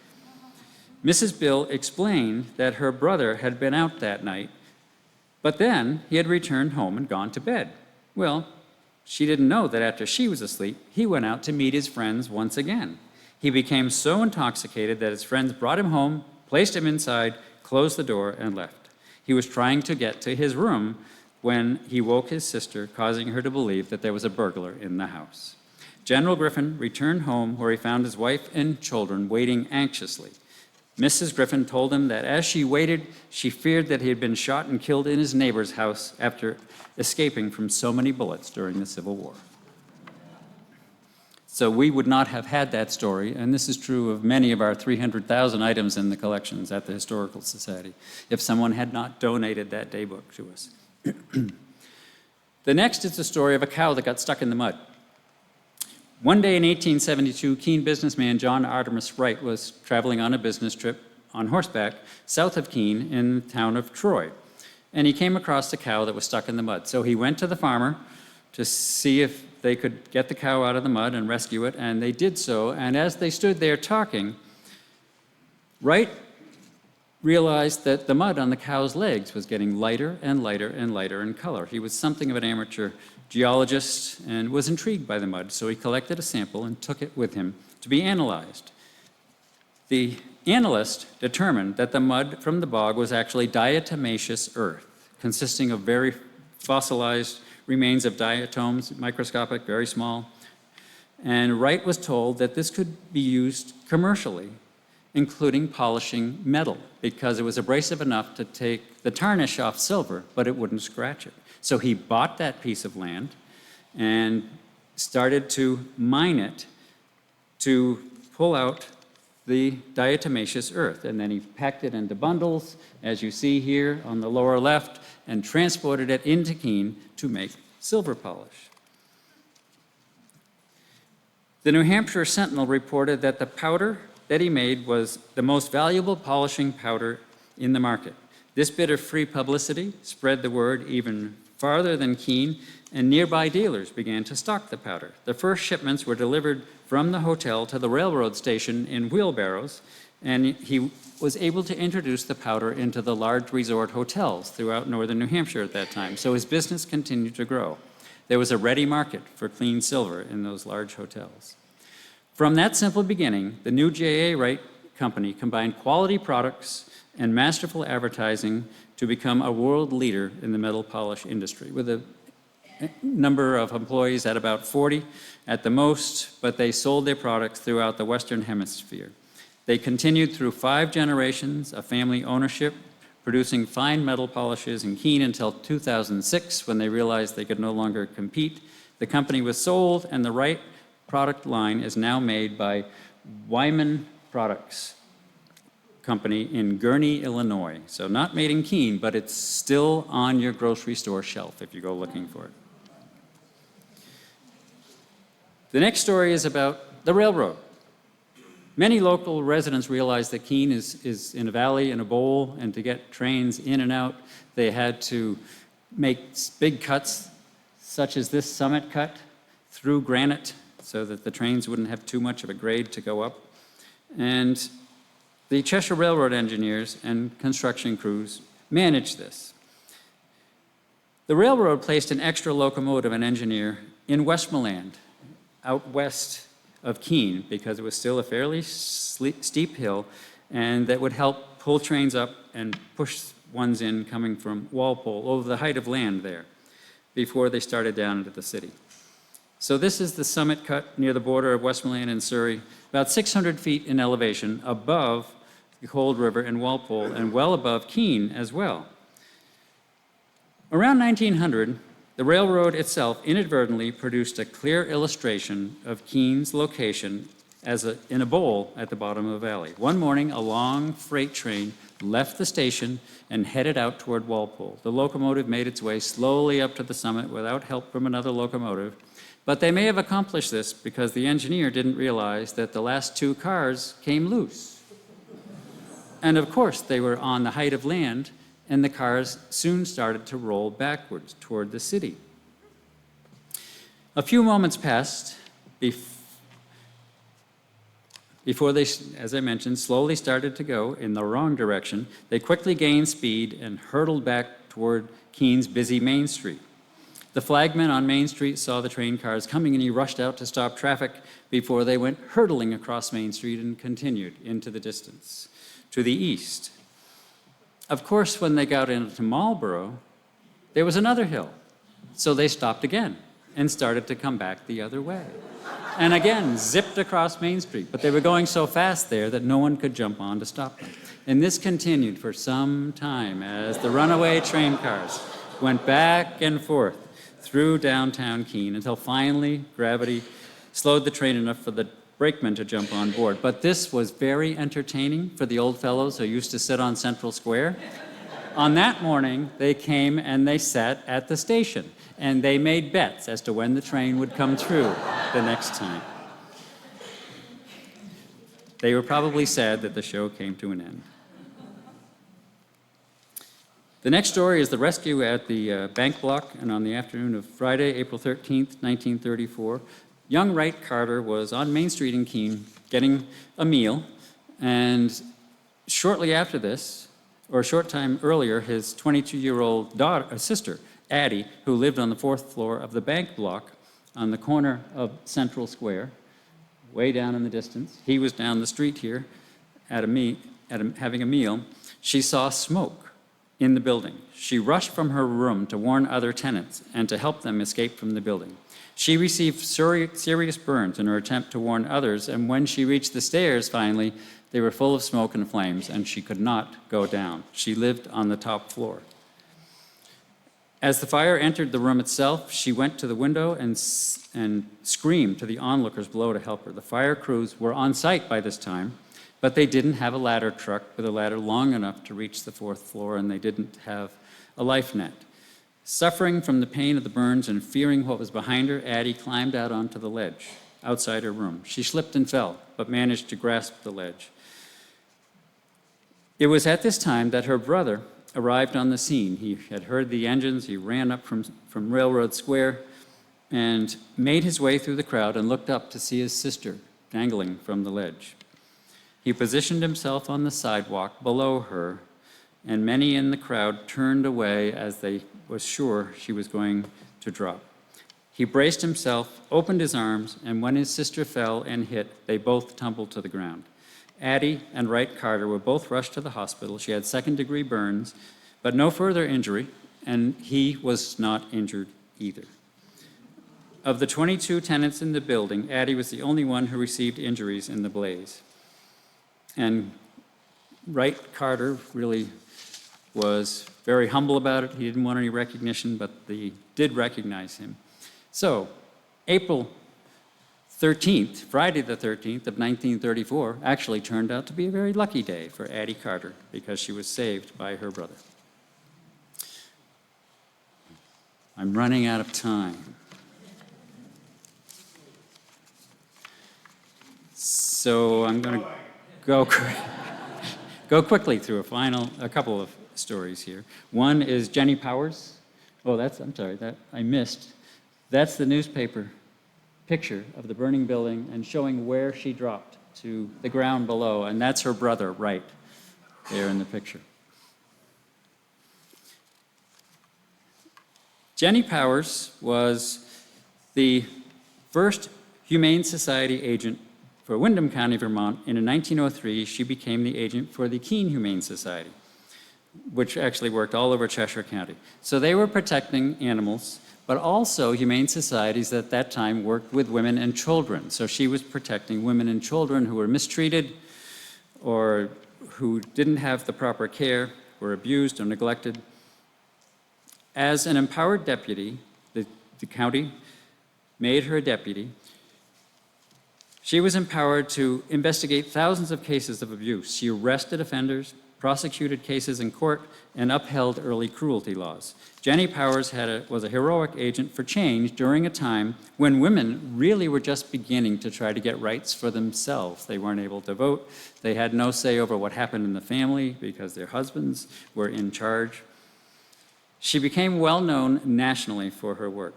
Mrs. Bill explained that her brother had been out that night, but then he had returned home and gone to bed. Well, she didn't know that after she was asleep, he went out to meet his friends once again. He became so intoxicated that his friends brought him home, placed him inside, closed the door, and left. He was trying to get to his room when he woke his sister, causing her to believe that there was a burglar in the house. General Griffin returned home where he found his wife and children waiting anxiously. Mrs. Griffin told him that as she waited, she feared that he had been shot and killed in his neighbor's house after escaping from so many bullets during the Civil War. So we would not have had that story, and this is true of many of our 300,000 items in the collections at the Historical Society, if someone had not donated that daybook to us. The next is the story of a cow that got stuck in the mud. One day in 1872, keen businessman John Artemus Wright was traveling on a business trip on horseback south of Keene in the town of Troy, and he came across a cow that was stuck in the mud. So he went to the farmer to see if they could get the cow out of the mud and rescue it, and they did so. And as they stood there talking, Wright realized that the mud on the cow's legs was getting lighter and lighter and lighter in color. He was something of an amateur geologist and was intrigued by the mud, so he collected a sample and took it with him to be analyzed. The analyst determined that the mud from the bog was actually diatomaceous earth, consisting of very fossilized remains of diatoms, microscopic, very small. And Wright was told that this could be used commercially, including polishing metal, because it was abrasive enough to take the tarnish off silver, but it wouldn't scratch it. So he bought that piece of land and started to mine it to pull out the diatomaceous earth. And then he packed it into bundles, as you see here on the lower left, and transported it into Keene to make silver polish. The New Hampshire Sentinel reported that the powder that he made was the most valuable polishing powder in the market. This bit of free publicity spread the word even farther than Keene, and nearby dealers began to stock the powder. The first shipments were delivered from the hotel to the railroad station in wheelbarrows, and he was able to introduce the powder into the large resort hotels throughout northern New Hampshire at that time, so his business continued to grow. There was a ready market for clean silver in those large hotels. From that simple beginning, the new J.A. Wright Company combined quality products and masterful advertising to become a world leader in the metal polish industry, with a number of employees at about 40 at the most, but they sold their products throughout the Western Hemisphere. They continued through 5 generations of family ownership, producing fine metal polishes in Keene until 2006, when they realized they could no longer compete. The company was sold, and the Wright product line is now made by Wyman Products Company in Gurnee, Illinois. So not made in Keene, but it's still on your grocery store shelf if you go looking for it. The next story is about the railroad. Many local residents realized that Keene is in a valley, in a bowl, and to get trains in and out, they had to make big cuts, such as this summit cut, through granite, so that the trains wouldn't have too much of a grade to go up. And the Cheshire Railroad engineers and construction crews managed this. The railroad placed an extra locomotive and engineer in Westmoreland, out west of Keene, because it was still a fairly steep hill, and that would help pull trains up and push ones in coming from Walpole over the height of land there before they started down into the city. So this is the summit cut near the border of Westmoreland and Surrey, about 600 feet in elevation above the Cold River and Walpole, and well above Keene as well. Around 1900, the railroad itself inadvertently produced a clear illustration of Keene's location in a bowl at the bottom of a valley. One morning, a long freight train left the station and headed out toward Walpole. The locomotive made its way slowly up to the summit without help from another locomotive, but they may have accomplished this because the engineer didn't realize that the last two cars came loose. And of course, they were on the height of land, and the cars soon started to roll backwards toward the city. A few moments passed before they, as I mentioned, slowly started to go in the wrong direction. They quickly gained speed and hurtled back toward Keene's busy Main Street. The flagman on Main Street saw the train cars coming, and he rushed out to stop traffic before they went hurtling across Main Street and continued into the distance to the east. Of course, when they got into Marlborough, there was another hill. So they stopped again and started to come back the other way. And again, zipped across Main Street. But they were going so fast there that no one could jump on to stop them. And this continued for some time as the runaway train cars went back and forth through downtown Keene until finally gravity slowed the train enough for the brakemen to jump on board. But this was very entertaining for the old fellows who used to sit on Central Square. On that morning, they came and they sat at the station, and they made bets as to when the train would come through the next time. They were probably sad that the show came to an end. The next story is the rescue at the bank block, and on the afternoon of Friday, April 13th, 1934, young Wright Carter was on Main Street in Keene getting a meal, and shortly after this, or a short time earlier, his 22-year-old sister, Addie, who lived on the fourth floor of the bank block on the corner of Central Square, way down in the distance. He was down the street here having a meal. She saw smoke in the building. She rushed from her room to warn other tenants and to help them escape from the building. She received serious burns in her attempt to warn others, and when she reached the stairs finally, they were full of smoke and flames, and she could not go down. She lived on the top floor. As the fire entered the room itself, she went to the window and screamed to the onlookers below to help her. The fire crews were on site by this time, but they didn't have a ladder truck with a ladder long enough to reach the fourth floor, and they didn't have a life net. Suffering from the pain of the burns and fearing what was behind her, Addie climbed out onto the ledge outside her room. She slipped and fell, but managed to grasp the ledge. It was at this time that her brother arrived on the scene. He had heard the engines. He ran up from Railroad Square and made his way through the crowd and looked up to see his sister dangling from the ledge. He positioned himself on the sidewalk below her, and many in the crowd turned away as they was sure she was going to drop. He braced himself, opened his arms, and when his sister fell and hit, they both tumbled to the ground. Addie and Wright Carter were both rushed to the hospital. She had second-degree burns, but no further injury, and he was not injured either. Of the 22 tenants in the building, Addie was the only one who received injuries in the blaze. And Wright Carter really was very humble about it. He didn't want any recognition, but they did recognize him. So, April 13th, Friday the 13th of 1934, actually turned out to be a very lucky day for Addie Carter because she was saved by her brother. I'm running out of time. So I'm going to go quickly through a couple of stories here. One is Jenny Powers. Oh, that I missed. That's the newspaper picture of the burning building and showing where she dropped to the ground below, and that's her brother, Wright, there in the picture. Jenny Powers was the first Humane Society agent for Windham County, Vermont, and in 1903 she became the agent for the Keene Humane Society, which actually worked all over Cheshire County. So they were protecting animals, but also humane societies at that time worked with women and children. So she was protecting women and children who were mistreated or who didn't have the proper care, were abused or neglected. As an empowered deputy, the county made her a deputy. She was empowered to investigate thousands of cases of abuse. She arrested offenders, prosecuted cases in court, and upheld early cruelty laws. Jenny Powers was a heroic agent for change during a time when women really were just beginning to try to get rights for themselves. They weren't able to vote. They had no say over what happened in the family because their husbands were in charge. She became well known nationally for her work.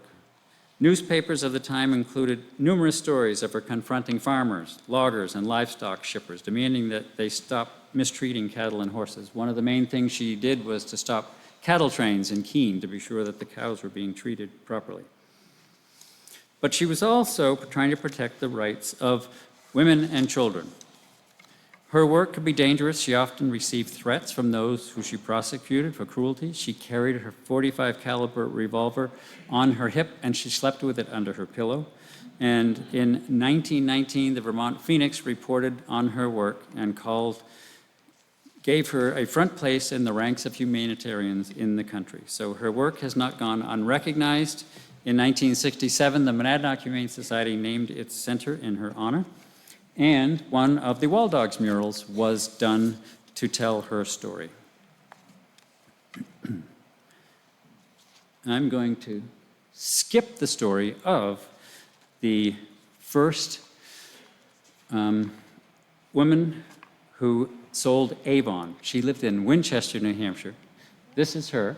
Newspapers of the time included numerous stories of her confronting farmers, loggers, and livestock shippers, demanding that they stop mistreating cattle and horses. One of the main things she did was to stop cattle trains in Keene to be sure that the cows were being treated properly. But she was also trying to protect the rights of women and children. Her work could be dangerous. She often received threats from those who she prosecuted for cruelty. She carried her .45 caliber revolver on her hip, and she slept with it under her pillow. And in 1919, the Vermont Phoenix reported on her work and gave her a front place in the ranks of humanitarians in the country. So her work has not gone unrecognized. In 1967, the Monadnock Humane Society named its center in her honor. And one of the Wall Dogs murals was done to tell her story. I'm going to skip the story of the first woman who sold Avon. She lived in Winchester, New Hampshire. This is her.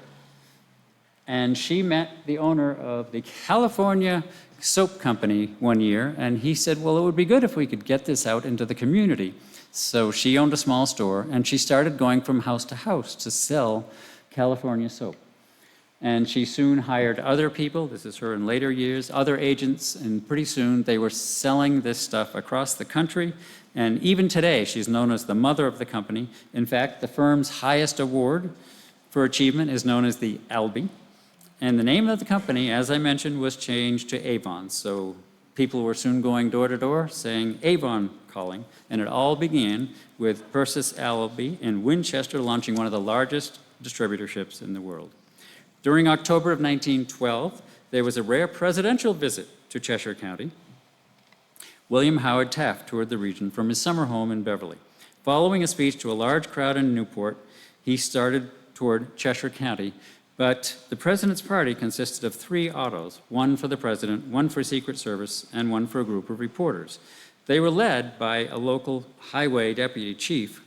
And she met the owner of the California soap company one year, and he said, well, it would be good if we could get this out into the community. So she owned a small store, and she started going from house to house to sell California soap. And she soon hired other people, this is her in later years, other agents, and pretty soon they were selling this stuff across the country. And even today, she's known as the mother of the company. In fact, the firm's highest award for achievement is known as the Albee. And the name of the company, as I mentioned, was changed to Avon. So people were soon going door to door saying Avon calling. And it all began with Persis Albee in Winchester launching one of the largest distributorships in the world. During October of 1912, there was a rare presidential visit to Cheshire County. William Howard Taft toured the region from his summer home in Beverly. Following a speech to a large crowd in Newport, he started toward Cheshire County. But the president's party consisted of 3 autos, one for the president, one for Secret Service, and one for a group of reporters. They were led by a local highway deputy chief,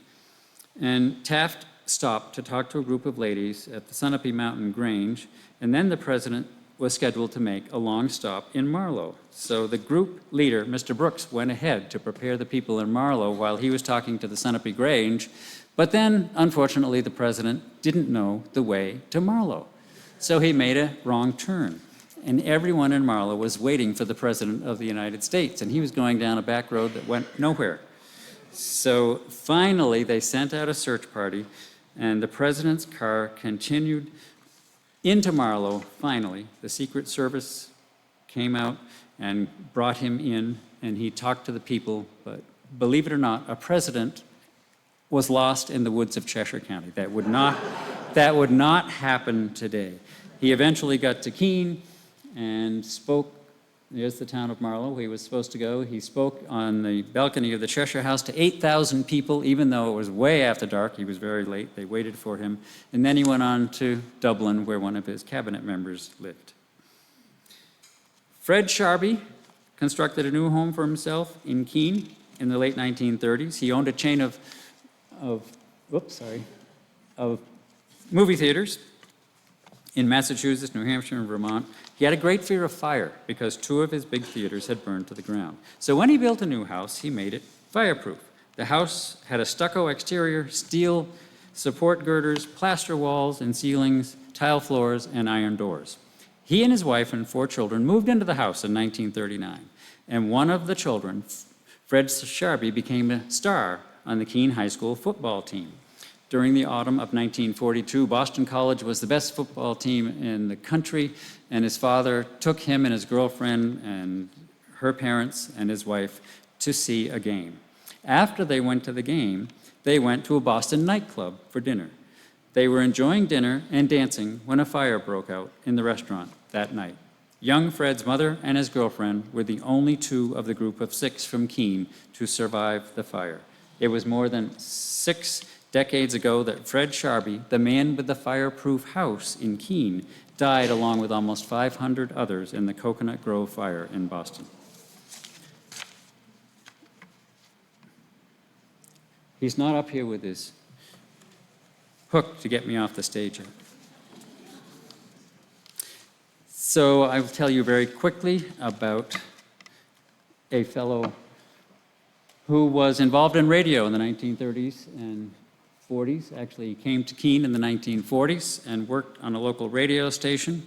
and Taft stopped to talk to a group of ladies at the Sunapee Mountain Grange, and then the president was scheduled to make a long stop in Marlow. So the group leader, Mr. Brooks, went ahead to prepare the people in Marlow while he was talking to the Sunapee Grange. But then, unfortunately, the president didn't know the way to Marlow. So he made a wrong turn. And everyone in Marlow was waiting for the President of the United States. And he was going down a back road that went nowhere. So finally, they sent out a search party. And the president's car continued into Marlow. Finally, the Secret Service came out and brought him in. And he talked to the people. But believe it or not, a president was lost in the woods of Cheshire County. That would not happen today. He eventually got to Keene and spoke. There's the town of Marlow where he was supposed to go. He spoke on the balcony of the Cheshire House to 8,000 people, even though it was way after dark. He was very late. They waited for him. And then he went on to Dublin, where one of his cabinet members lived. Fred Sharby constructed a new home for himself in Keene in the late 1930s. He owned a chain of movie theaters in Massachusetts, New Hampshire, and Vermont. He had a great fear of fire because 2 of his big theaters had burned to the ground. So when he built a new house, he made it fireproof. The house had a stucco exterior, steel support girders, plaster walls and ceilings, tile floors, and iron doors. He and his wife and 4 children moved into the house in 1939, and one of the children, Fred Sharby, became a star on the Keene High School football team. During the autumn of 1942, Boston College was the best football team in the country, and his father took him and his girlfriend and her parents and his wife to see a game. After they went to the game, they went to a Boston nightclub for dinner. They were enjoying dinner and dancing when a fire broke out in the restaurant that night. Young Fred's mother and his girlfriend were the only 2 of the group of 6 from Keene to survive the fire. It was more than 6 decades ago that Fred Sharby, the man with the fireproof house in Keene, died along with almost 500 others in the Coconut Grove fire in Boston. He's not up here with his hook to get me off the stage. So I will tell you very quickly about a fellow who was involved in radio in the 1930s and 40s. Actually, he came to Keene in the 1940s and worked on a local radio station.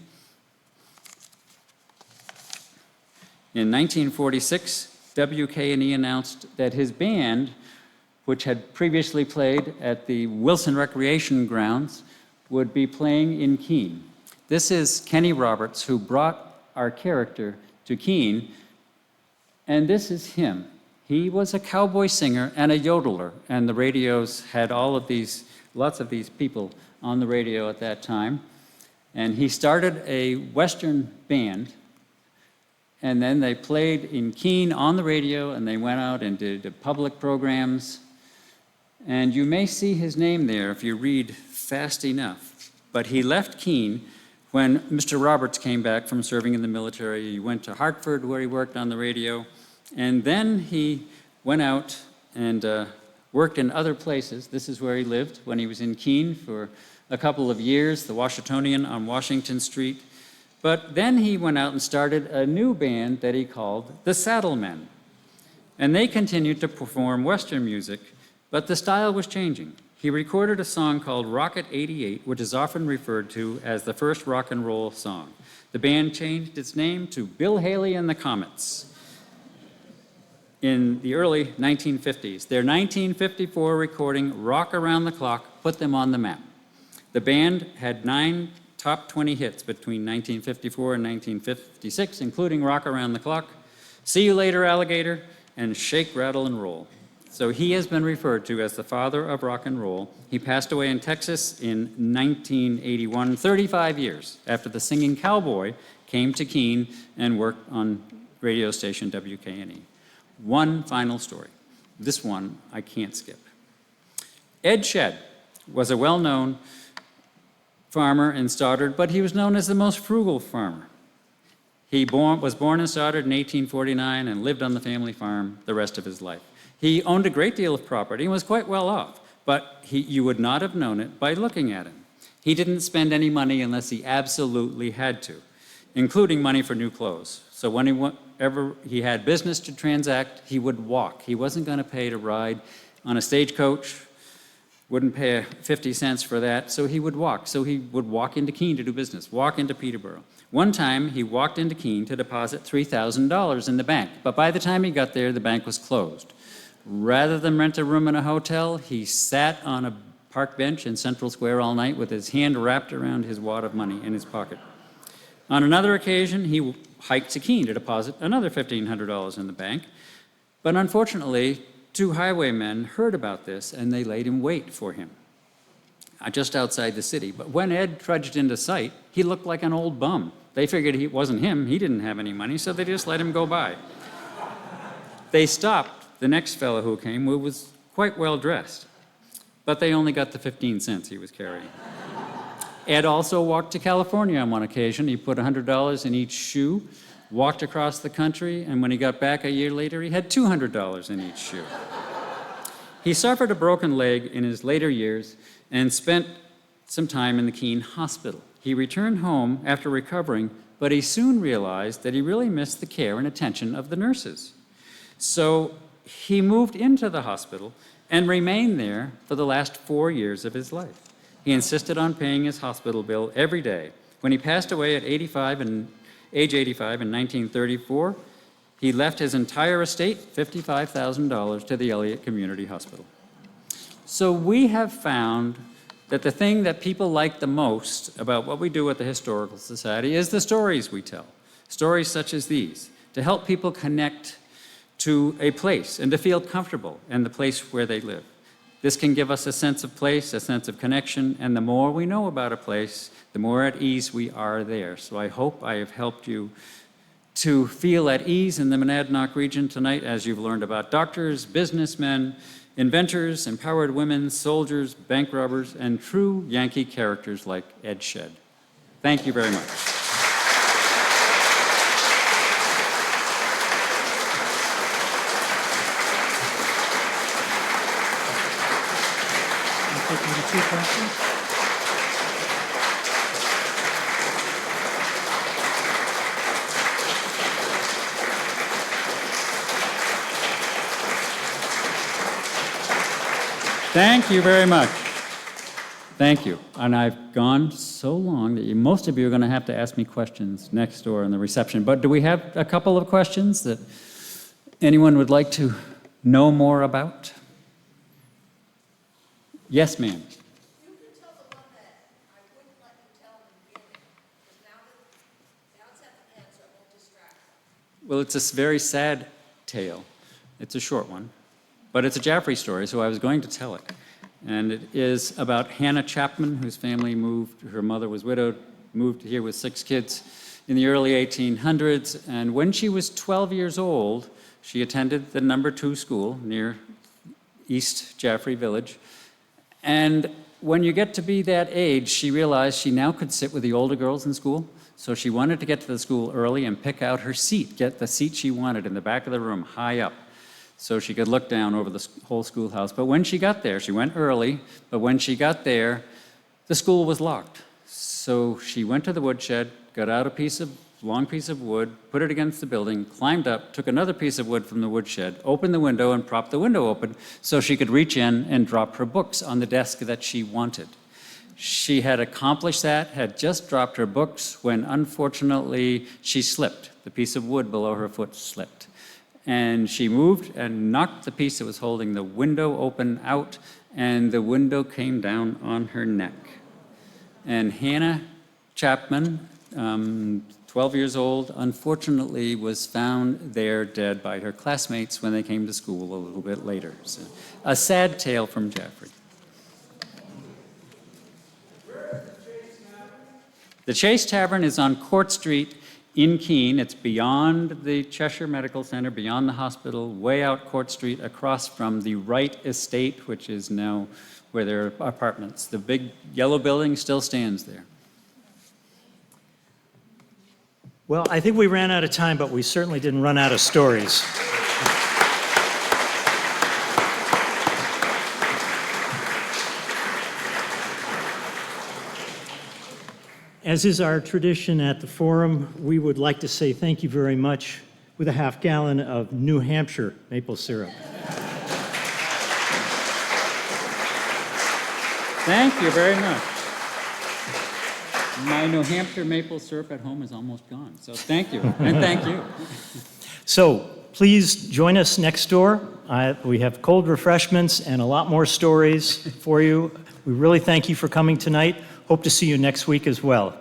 In 1946, WKNE announced that his band, which had previously played at the Wilson Recreation Grounds, would be playing in Keene. This is Kenny Roberts, who brought our character to Keene, and this is him. He was a cowboy singer and a yodeler, and the radios had lots of these people on the radio at that time. And he started a Western band, and then they played in Keene on the radio, and they went out and did public programs. And you may see his name there if you read fast enough. But he left Keene when Mr. Roberts came back from serving in the military. He went to Hartford, where he worked on the radio. And then he went out and worked in other places. This is where he lived when he was in Keene for a couple of years, the Washingtonian on Washington Street. But then he went out and started a new band that he called the Saddlemen. And they continued to perform Western music, but the style was changing. He recorded a song called Rocket 88, which is often referred to as the first rock and roll song. The band changed its name to Bill Haley and the Comets in the early 1950s. Their 1954 recording, Rock Around the Clock, put them on the map. The band had 9 top 20 hits between 1954 and 1956, including Rock Around the Clock, See You Later, Alligator, and Shake, Rattle, and Roll. So he has been referred to as the father of rock and roll. He passed away in Texas in 1981, 35 years after the singing cowboy came to Keene and worked on radio station WKNE. One final story. This one I can't skip. Ed Shedd was a well-known farmer in Stoddard, but he was known as the most frugal farmer. He was born in Stoddard in 1849 and lived on the family farm the rest of his life. He owned a great deal of property and was quite well off, but you would not have known it by looking at him. He didn't spend any money unless he absolutely had to, including money for new clothes. So whenever he had business to transact, he would walk. He wasn't going to pay to ride on a stagecoach, wouldn't pay 50 cents for that, so he would walk. So he would walk into Keene to do business, walk into Peterborough. One time, he walked into Keene to deposit $3,000 in the bank, but by the time he got there, the bank was closed. Rather than rent a room in a hotel, he sat on a park bench in Central Square all night with his hand wrapped around his wad of money in his pocket. On another occasion, he hiked to Keene to deposit another $1,500 in the bank, but unfortunately, 2 highwaymen heard about this and they laid in wait for him just outside the city. But when Ed trudged into sight, he looked like an old bum. They figured it wasn't him, he didn't have any money, so they just let him go by. They stopped the next fellow who came, who was quite well dressed, but they only got the 15 cents he was carrying. Ed also walked to California on one occasion. He put $100 in each shoe, walked across the country, and when he got back a year later, he had $200 in each shoe. He suffered a broken leg in his later years and spent some time in the Keene hospital. He returned home after recovering, but he soon realized that he really missed the care and attention of the nurses. So he moved into the hospital and remained there for the last 4 years of his life. He insisted on paying his hospital bill every day, When he passed away at age 85 in 1934, he left his entire estate, $55,000, to the Elliott Community Hospital. So we have found that the thing that people like the most about what we do at the Historical Society is the stories we tell. Stories such as these, to help people connect to a place and to feel comfortable in the place where they live. This can give us a sense of place, a sense of connection, and the more we know about a place, the more at ease we are there. So I hope I have helped you to feel at ease in the Monadnock region tonight as you've learned about doctors, businessmen, inventors, empowered women, soldiers, bank robbers, and true Yankee characters like Ed Shedd. Thank you very much. Two questions. Thank you very much. Thank you. And I've gone so long that most of you are going to have to ask me questions next door in the reception. But do we have a couple of questions that anyone would like to know more about? Yes, ma'am. You can tell the one that I wouldn't let you tell in the beginning, because now it's at the end, so it won't distract them. Well, it's a very sad tale. It's a short one, but it's a Jaffrey story, so I was going to tell it. And it is about Hannah Chapman, whose family moved, her mother was widowed, moved here with 6 kids in the early 1800s. And when she was 12 years old, she attended the No. 2 school near East Jaffrey Village. And when you get to be that age, she realized she now could sit with the older girls in school. So she wanted to get to the school early and pick out her seat, get the seat she wanted in the back of the room, high up, so she could look down over the whole schoolhouse. But when she got there, she went early, but when she got there, the school was locked. So she went to the woodshed, got out a long piece of wood, put it against the building, climbed up, took another piece of wood from the woodshed, opened the window and propped the window open so she could reach in and drop her books on the desk that she wanted. She had accomplished that, had just dropped her books when unfortunately she slipped. The piece of wood below her foot slipped. And she moved and knocked the piece that was holding the window open out, and the window came down on her neck. And Hannah Chapman, 12 years old, unfortunately was found there dead by her classmates when they came to school a little bit later. So, a sad tale from Jaffrey. The Chase Tavern is on Court Street in Keene. It's beyond the Cheshire Medical Center, beyond the hospital, way out Court Street, across from the Wright Estate, which is now where there are apartments. The big yellow building still stands there. Well, I think we ran out of time, but we certainly didn't run out of stories. As is our tradition at the forum, we would like to say thank you very much with a half gallon of New Hampshire maple syrup. Thank you very much. My New Hampshire maple syrup at home is almost gone, so thank you, and thank you. So please join us next door. We have cold refreshments and a lot more stories for you. We really thank you for coming tonight. Hope to see you next week as well.